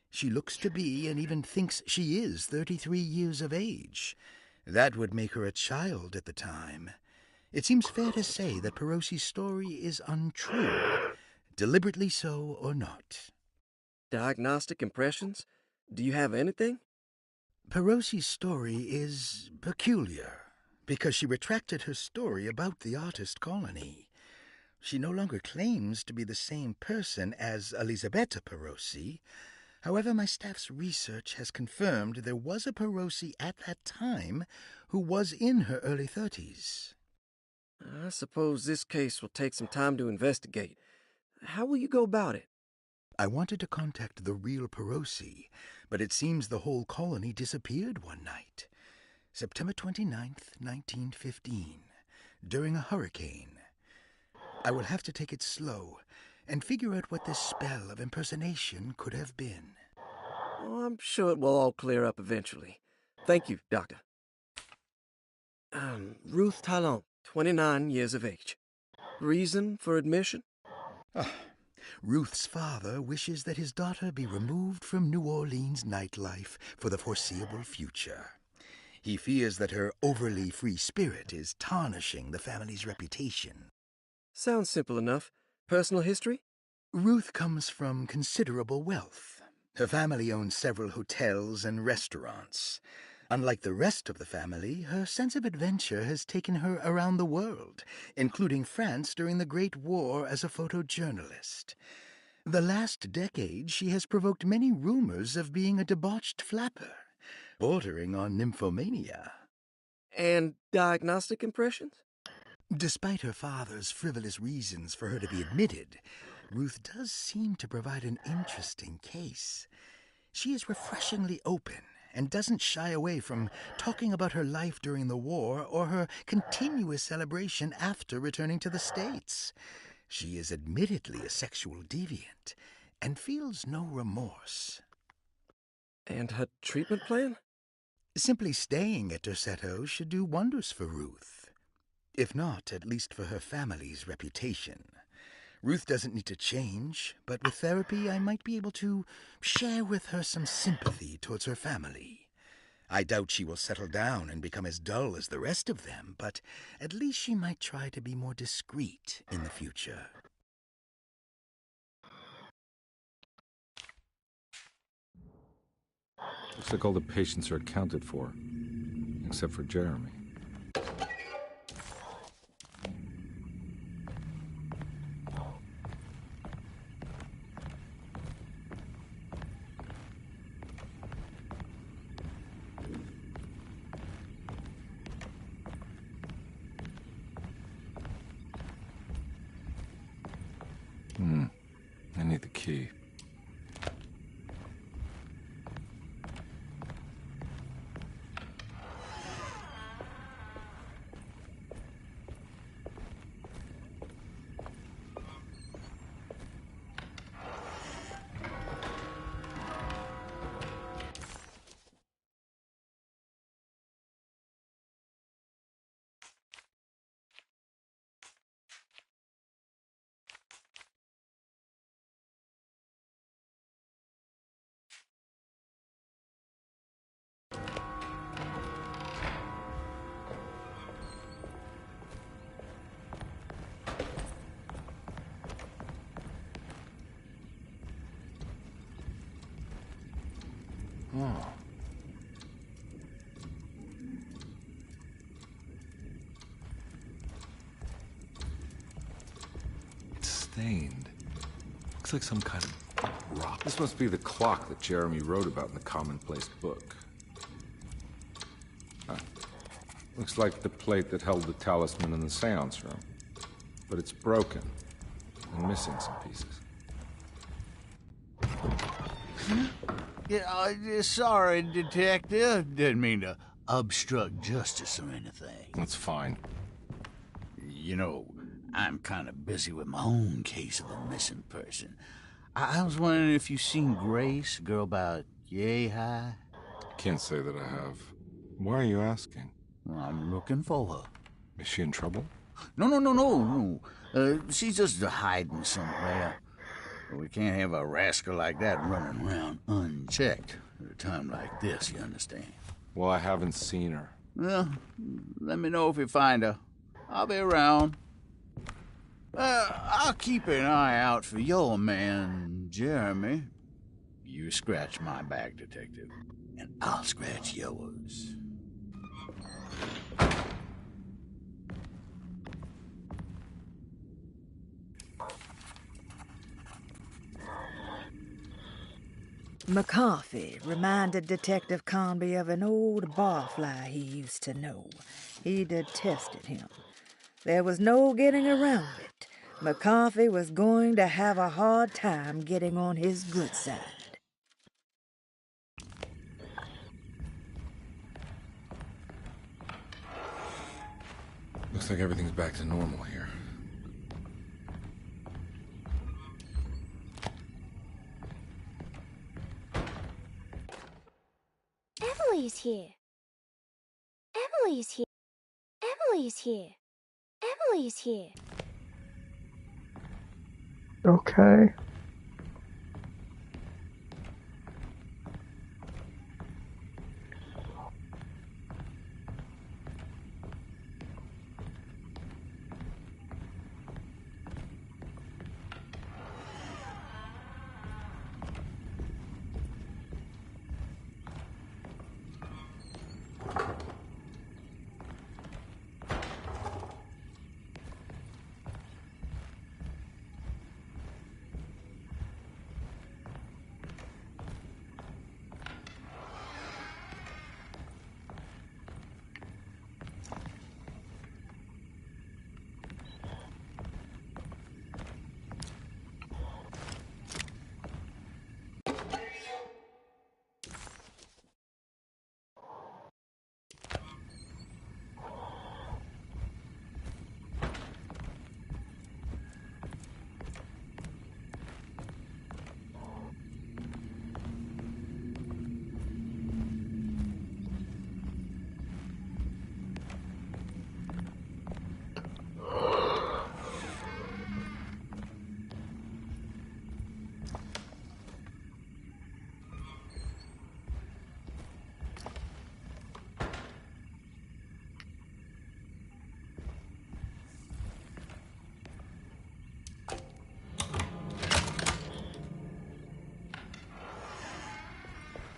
She looks to be and even thinks she is 33 years of age. That would make her a child at the time. It seems fair to say that Perosi's story is untrue, deliberately so or not. Diagnostic impressions? Do you have anything? Perosi's story is peculiar because she retracted her story about the artist colony. She no longer claims to be the same person as Elisabetta Perosi. However, my staff's research has confirmed there was a Perosi at that time who was in her early 30s. I suppose this case will take some time to investigate. How will you go about it? I wanted to contact the real Perosi, but it seems the whole colony disappeared one night. September 29th, 1915, during a hurricane. I will have to take it slow and figure out what this spell of impersonation could have been. Oh, I'm sure it will all clear up eventually. Thank you, Doctor. Ruth Talon, 29 years of age. Reason for admission? Ruth's father wishes that his daughter be removed from New Orleans nightlife for the foreseeable future. He fears that her overly free spirit is tarnishing the family's reputation. Sounds simple enough. Personal history? Ruth comes from considerable wealth. Her family owns several hotels and restaurants. Unlike the rest of the family, her sense of adventure has taken her around the world, including France during the Great War as a photojournalist. The last decade, she has provoked many rumors of being a debauched flapper, bordering on nymphomania. And diagnostic impressions? Despite her father's frivolous reasons for her to be admitted, Ruth does seem to provide an interesting case. She is refreshingly open and doesn't shy away from talking about her life during the war or her continuous celebration after returning to the States. She is admittedly a sexual deviant and feels no remorse. And her treatment plan? Simply staying at Derceto should do wonders for Ruth. If not, at least for her family's reputation. Ruth doesn't need to change, but with therapy I might be able to share with her some sympathy towards her family. I doubt she will settle down and become as dull as the rest of them, but at least she might try to be more discreet in the future. Looks like all the patients are accounted for, except for Jeremy. I need the key. Oh. It's stained. Looks like some kind of rock. This must be the clock that Jeremy wrote about in the commonplace book. Looks like the plate that held the talisman in the seance room. But it's broken and missing some pieces. Yeah, sorry, Detective. Didn't mean to obstruct justice or anything. That's fine. You know, I'm kind of busy with my own case of a missing person. I was wondering if you've seen Grace, a girl about yay high? Can't say that I have. Why are you asking? Well, I'm looking for her. Is she in trouble? No. She's just hiding somewhere. We can't have a rascal like that running around unchecked at a time like this, you understand? Well, I haven't seen her. Well, let me know if you find her. I'll be around. I'll keep an eye out for your man, Jeremy. You scratch my back, Detective, and I'll scratch yours. McCarthy reminded Detective Conby of an old barfly he used to know. He detested him. There was no getting around it. McCarthy was going to have a hard time getting on his good side. Looks like everything's back to normal here. Emily's here. Emily's here. Emily's here. Emily's here. Okay.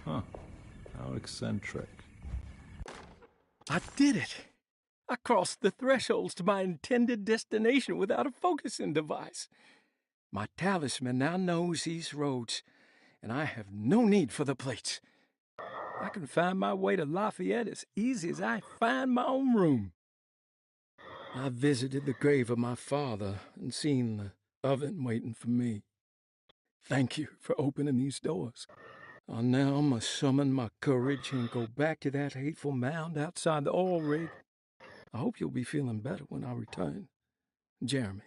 Huh. How eccentric. I did it! I crossed the thresholds to my intended destination without a focusing device. My talisman now knows these roads, and I have no need for the plates. I can find my way to Lafayette as easy as I find my own room. I visited the grave of my father and seen the oven waiting for me. Thank you for opening these doors. I now must summon my courage and go back to that hateful mound outside the oil rig. I hope you'll be feeling better when I return. Jeremy.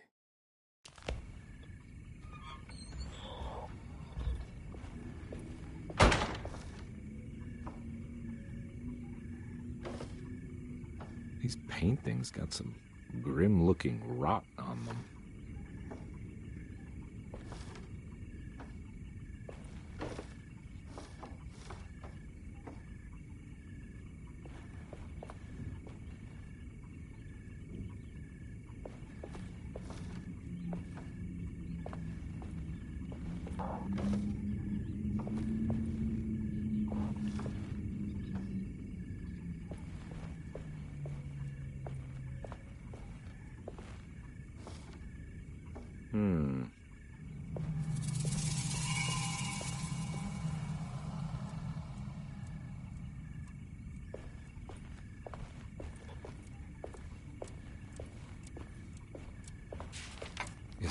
These paintings got some grim-looking rot on them.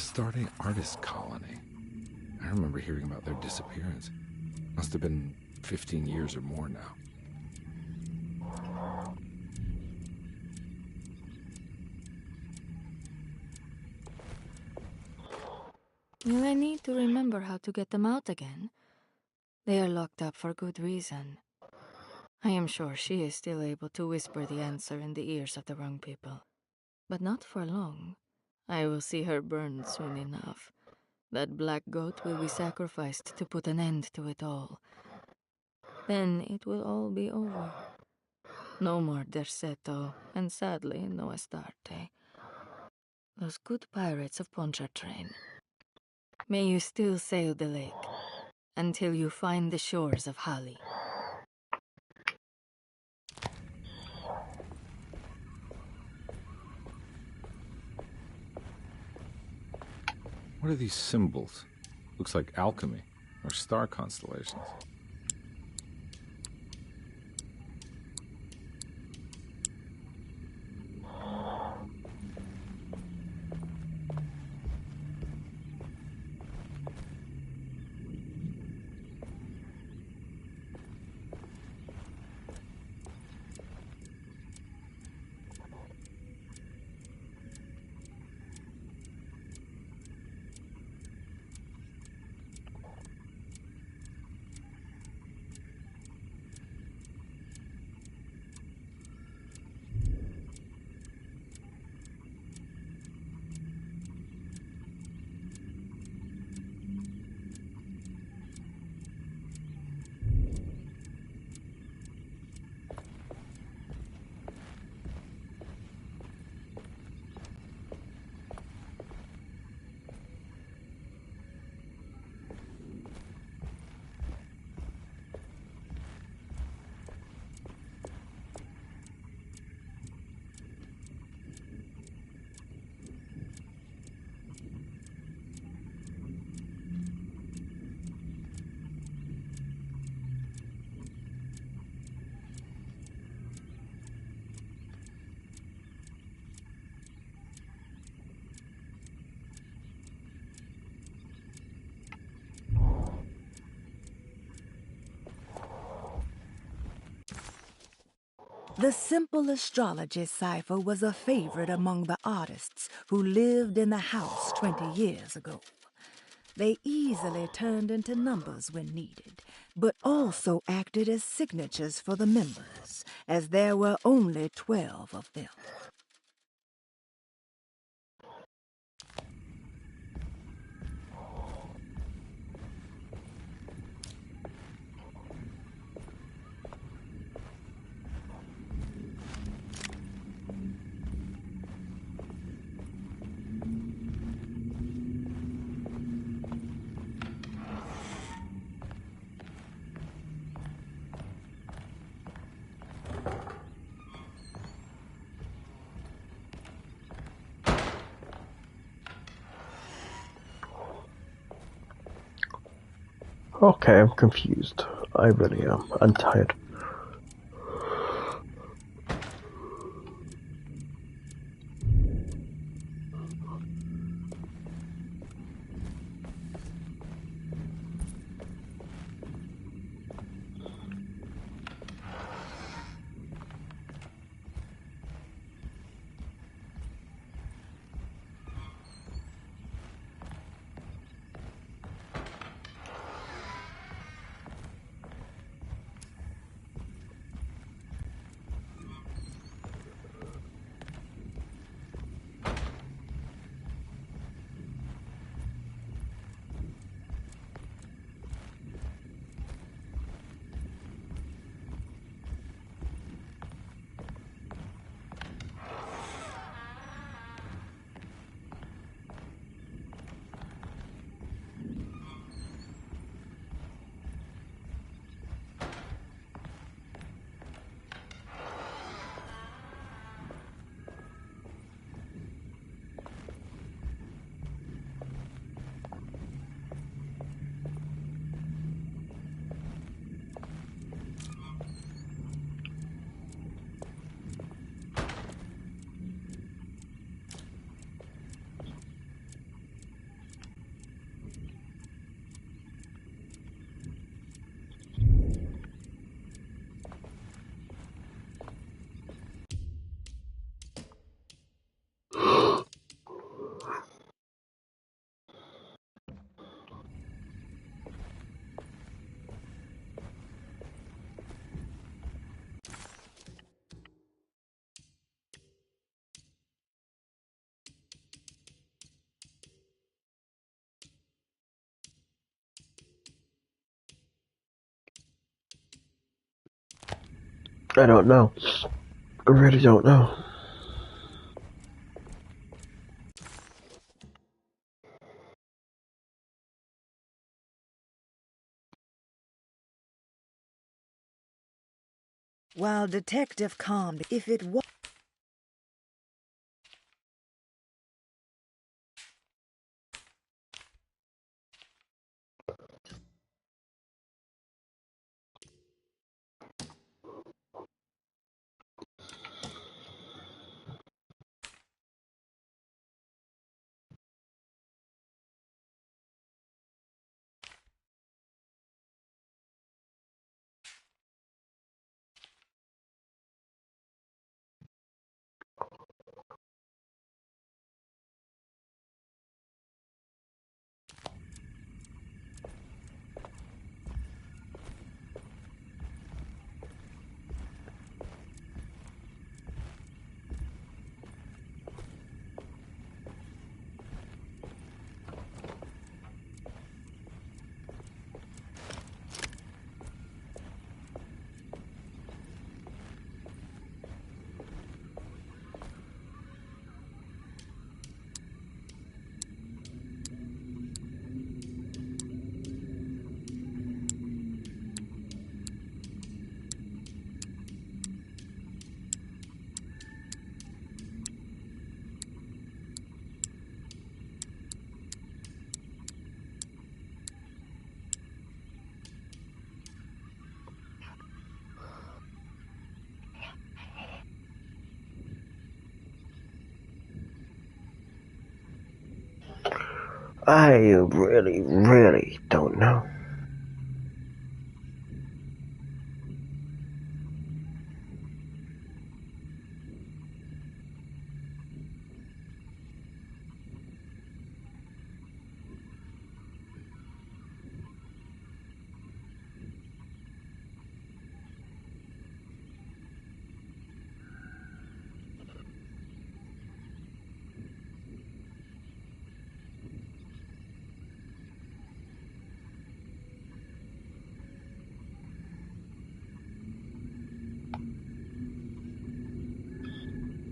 Starting artist colony. I remember hearing about their disappearance. Must have been 15 years or more now. Will I need to remember how to get them out again? They are locked up for good reason. I am sure she is still able to whisper the answer in the ears of the wrong people. But not for long. I will see her burned soon enough. That black goat will be sacrificed to put an end to it all. Then it will all be over. No more Derceto, and sadly, no Astarte. Those good pirates of Pontchartrain. May you still sail the lake, until you find the shores of Hali. What are these symbols? Looks like alchemy. or star constellations. The simple astrology cipher was a favorite among the artists who lived in the house 20 years ago. They easily turned into numbers when needed, but also acted as signatures for the members, as there were only 12 of them. Okay, I'm confused. I really am. I'm tired. I don't know. I really don't know. While Detective calmed, if it was... I really, really don't know.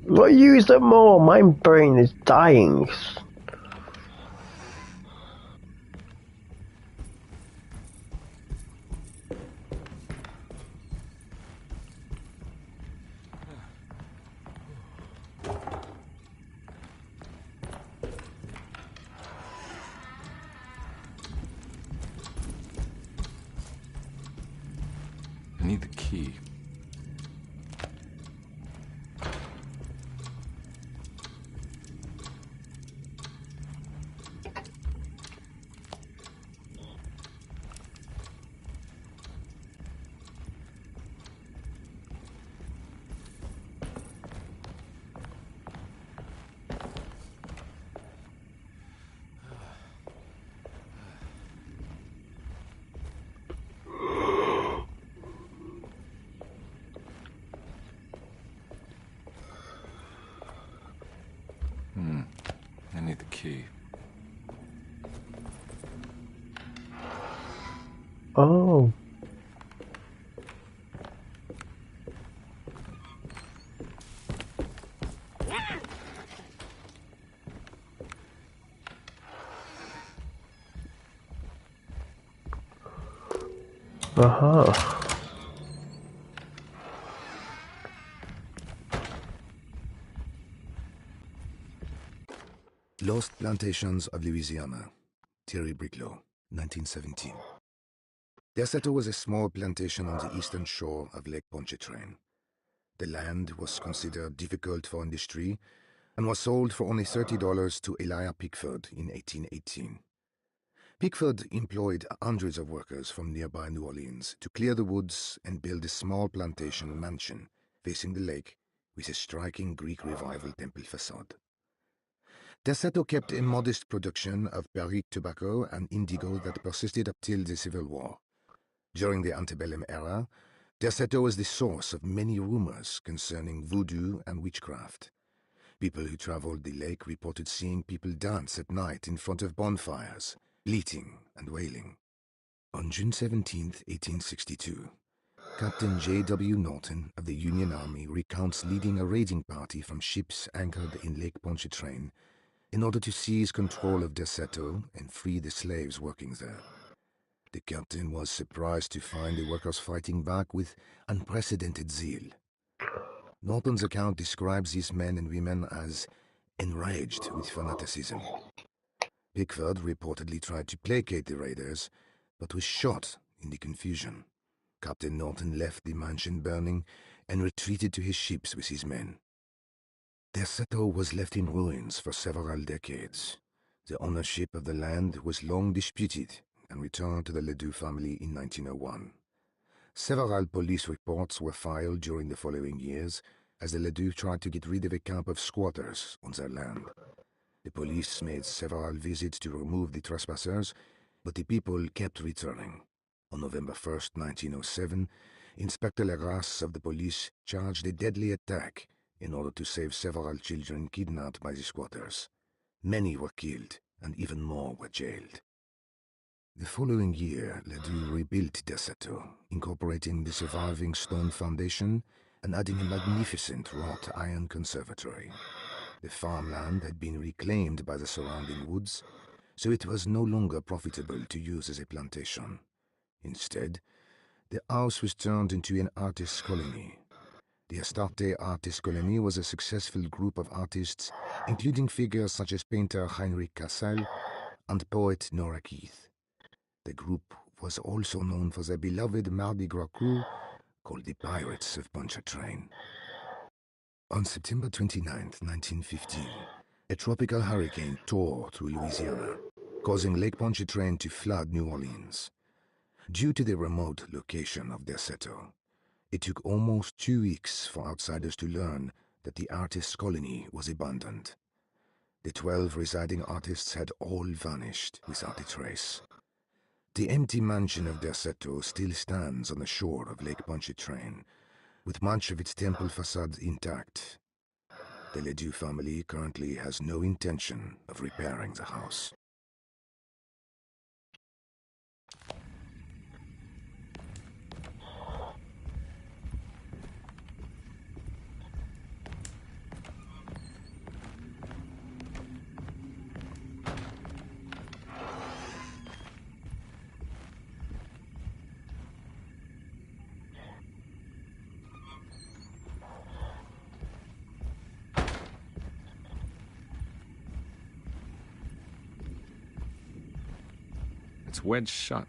Well, use them more. My brain is dying. I need the key. I need the key. Oh. Uh-huh. Lost Plantations of Louisiana, Thierry Briclot, 1917. Derceto was a small plantation on the eastern shore of Lake Pontchartrain. The land was considered difficult for industry and was sold for only $30 to Elijah Pickford in 1818. Pickford employed hundreds of workers from nearby New Orleans to clear the woods and build a small plantation mansion facing the lake with a striking Greek Revival temple facade. Derceto kept a modest production of Perique tobacco and indigo that persisted up till the Civil War. During the antebellum era, Derceto was the source of many rumors concerning voodoo and witchcraft. People who traveled the lake reported seeing people dance at night in front of bonfires, bleating and wailing. On June 17, 1862, Captain J.W. Norton of the Union Army recounts leading a raiding party from ships anchored in Lake Pontchartrain in order to seize control of Derceto and free the slaves working there. The captain was surprised to find the workers fighting back with unprecedented zeal. Norton's account describes these men and women as enraged with fanaticism. Pickford reportedly tried to placate the raiders, but was shot in the confusion. Captain Norton left the mansion burning and retreated to his ships with his men. Derceto was left in ruins for several decades. The ownership of the land was long disputed and returned to the Ledoux family in 1901. Several police reports were filed during the following years as the Ledoux tried to get rid of a camp of squatters on their land. The police made several visits to remove the trespassers, but the people kept returning. On November 1st, 1907, Inspector Legras of the police charged a deadly attack in order to save several children kidnapped by the squatters. Many were killed, and even more were jailed. The following year, Ledoux rebuilt Derceto, incorporating the surviving stone foundation and adding a magnificent wrought iron conservatory. The farmland had been reclaimed by the surrounding woods, so it was no longer profitable to use as a plantation. Instead, the house was turned into an artist's colony. The Astarte Artist Colony was a successful group of artists, including figures such as painter Heinrich Cassel and poet Nora Keith. The group was also known for their beloved Mardi Gras crew called the Pirates of Pontchartrain. On September 29, 1915, a tropical hurricane tore through Louisiana. causing Lake Pontchartrain to flood New Orleans. Due to the remote location of Derceto, it took almost 2 weeks for outsiders to learn that the artist's colony was abandoned. The 12 residing artists had all vanished without a trace. The empty mansion of Derceto still stands on the shore of Lake Pontchartrain, with much of its temple facade intact. The Ledoux family currently has no intention of repairing the house. It's wedged shut.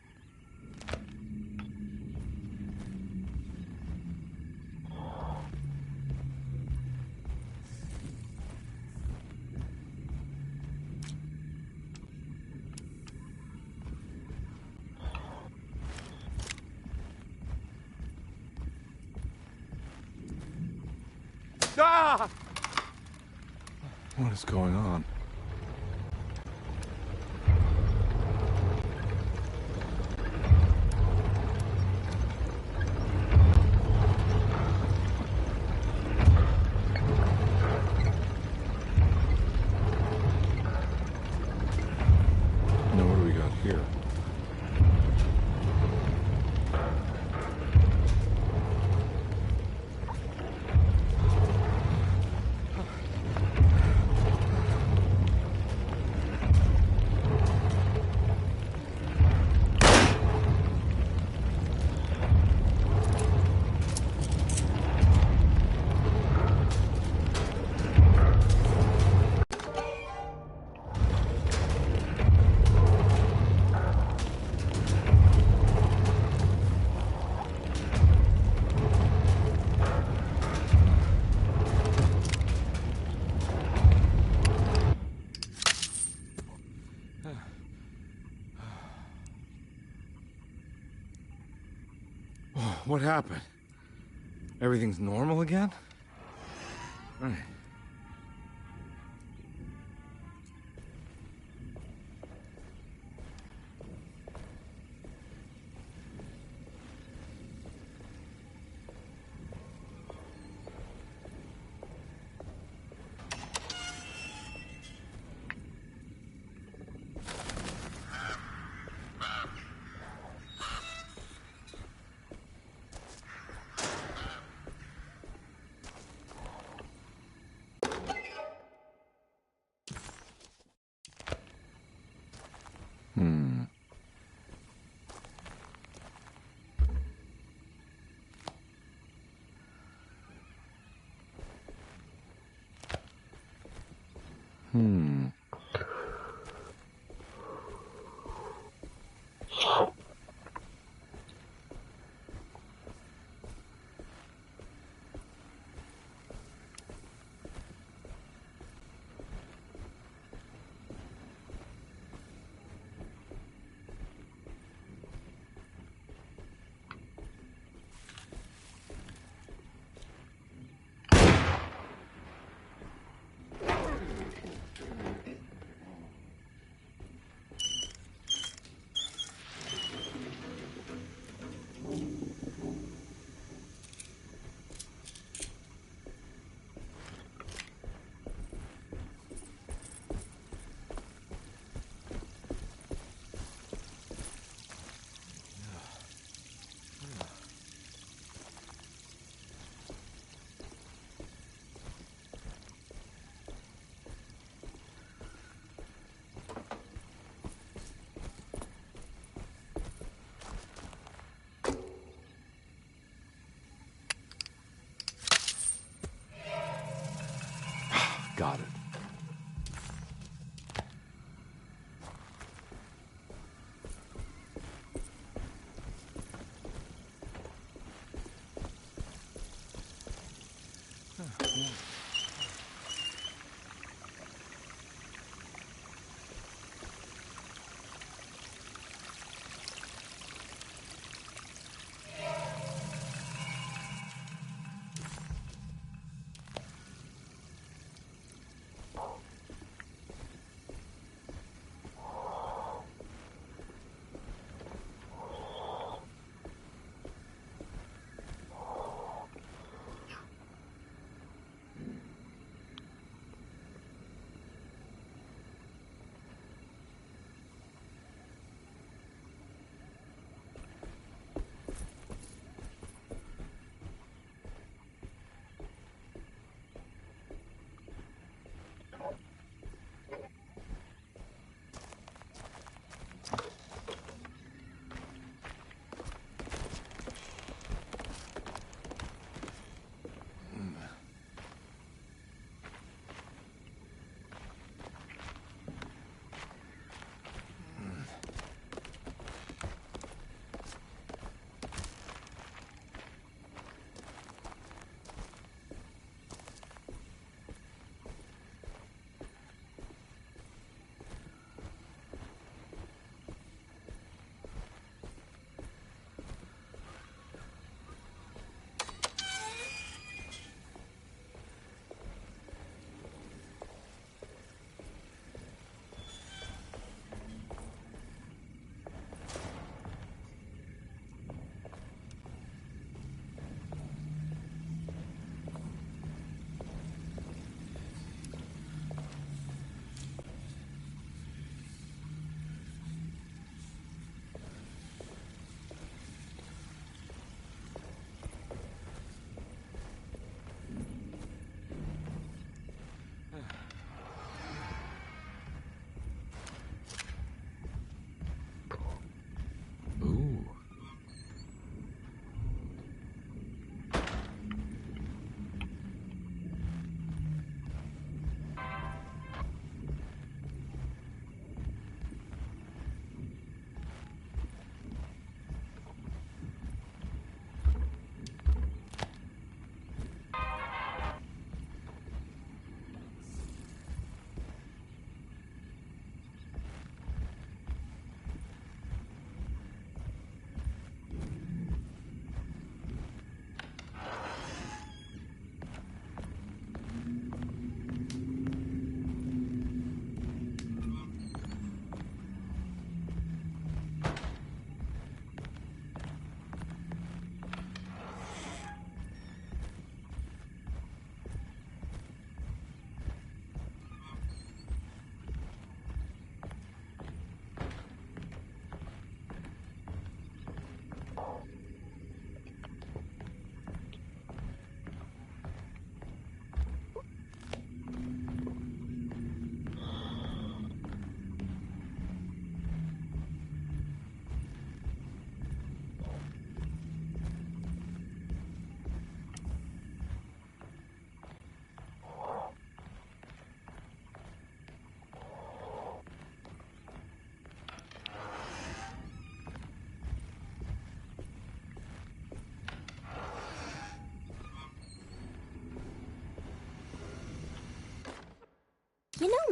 Ah! What is going on? Now what do we got here? What happened? Everything's normal again? Right. Hmm. Hmm.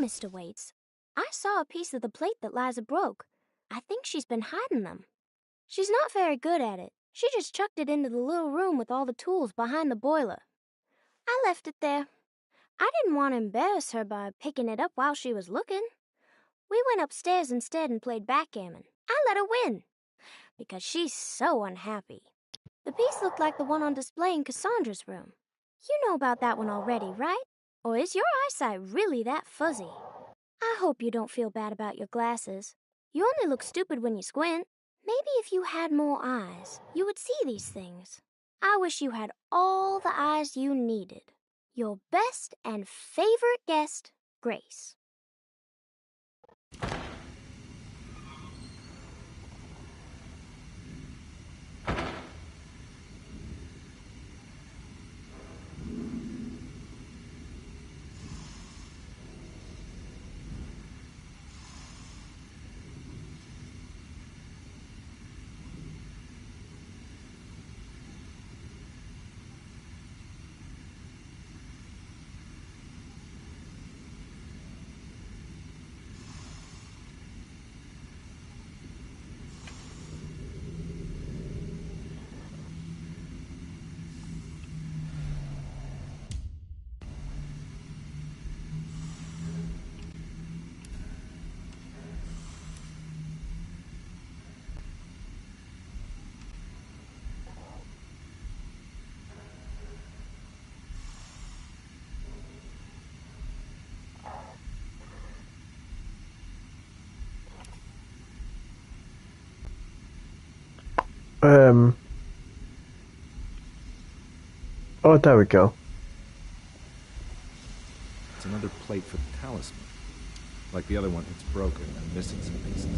Mr. Waits. I saw a piece of the plate that Liza broke. I think she's been hiding them. She's not very good at it. She just chucked it into the little room with all the tools behind the boiler. I left it there. I didn't want to embarrass her by picking it up while she was looking. We went upstairs instead and played backgammon. I let her win, because she's so unhappy. The piece looked like the one on display in Cassandra's room. You know about that one already, right? Or is your eyesight really that fuzzy? I hope you don't feel bad about your glasses. You only look stupid when you squint. Maybe if you had more eyes, you would see these things. I wish you had all the eyes you needed. Your best and favorite guest, Grace. Oh, there we go. It's another plate for the talisman. Like the other one, it's broken and missing some pieces.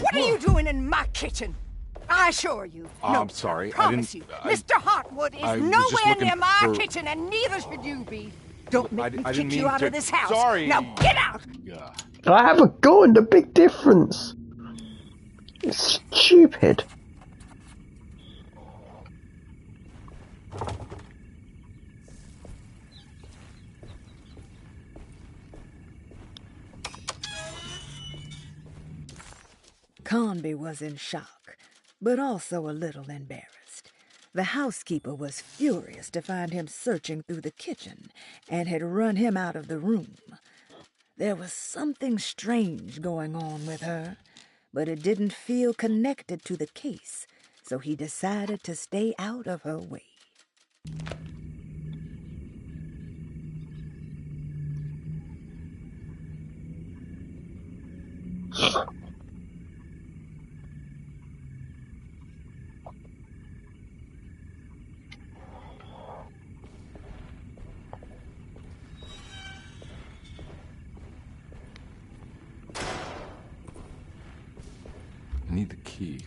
What are you doing in my kitchen? I assure you. I'm sorry. Promise you. Mr. Hartwood is nowhere near my kitchen, and neither should you be. Don't make me kick you out of this house. Sorry. Now get out! I have a gun, the big difference. It's stupid. Conby was in shock, but also a little embarrassed. The housekeeper was furious to find him searching through the kitchen and had run him out of the room. There was something strange going on with her, but it didn't feel connected to the case, so he decided to stay out of her way. I need the key.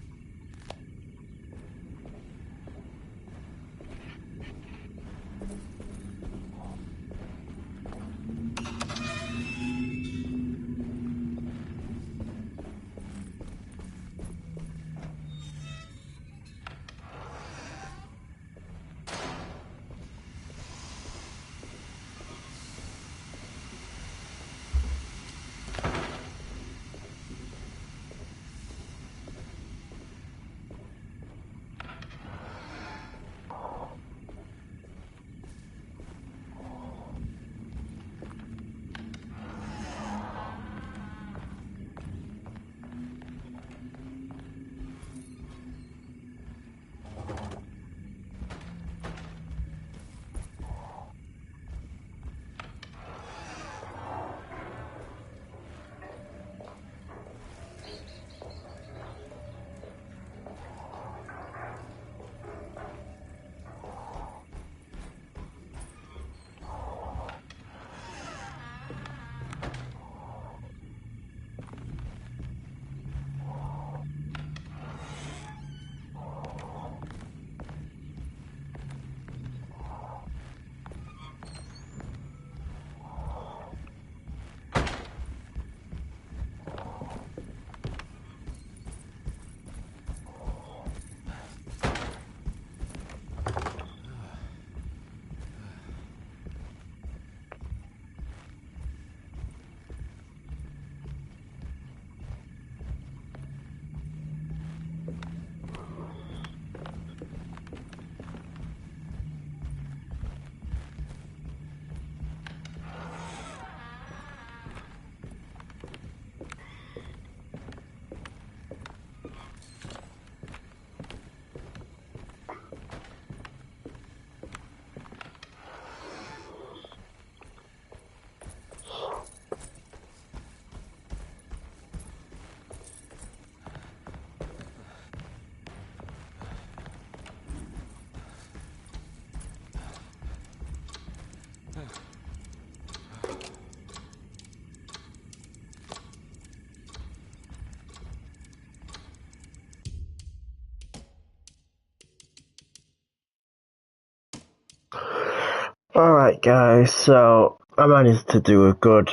Alright guys, so I managed to do a good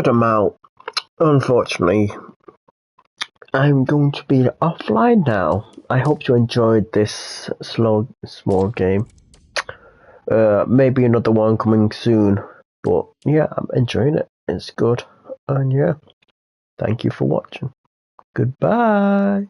amount. Unfortunately, I'm going to be offline now. I hope you enjoyed this small game. Maybe another one coming soon. But yeah, I'm enjoying it. It's good. And yeah, thank you for watching. Goodbye.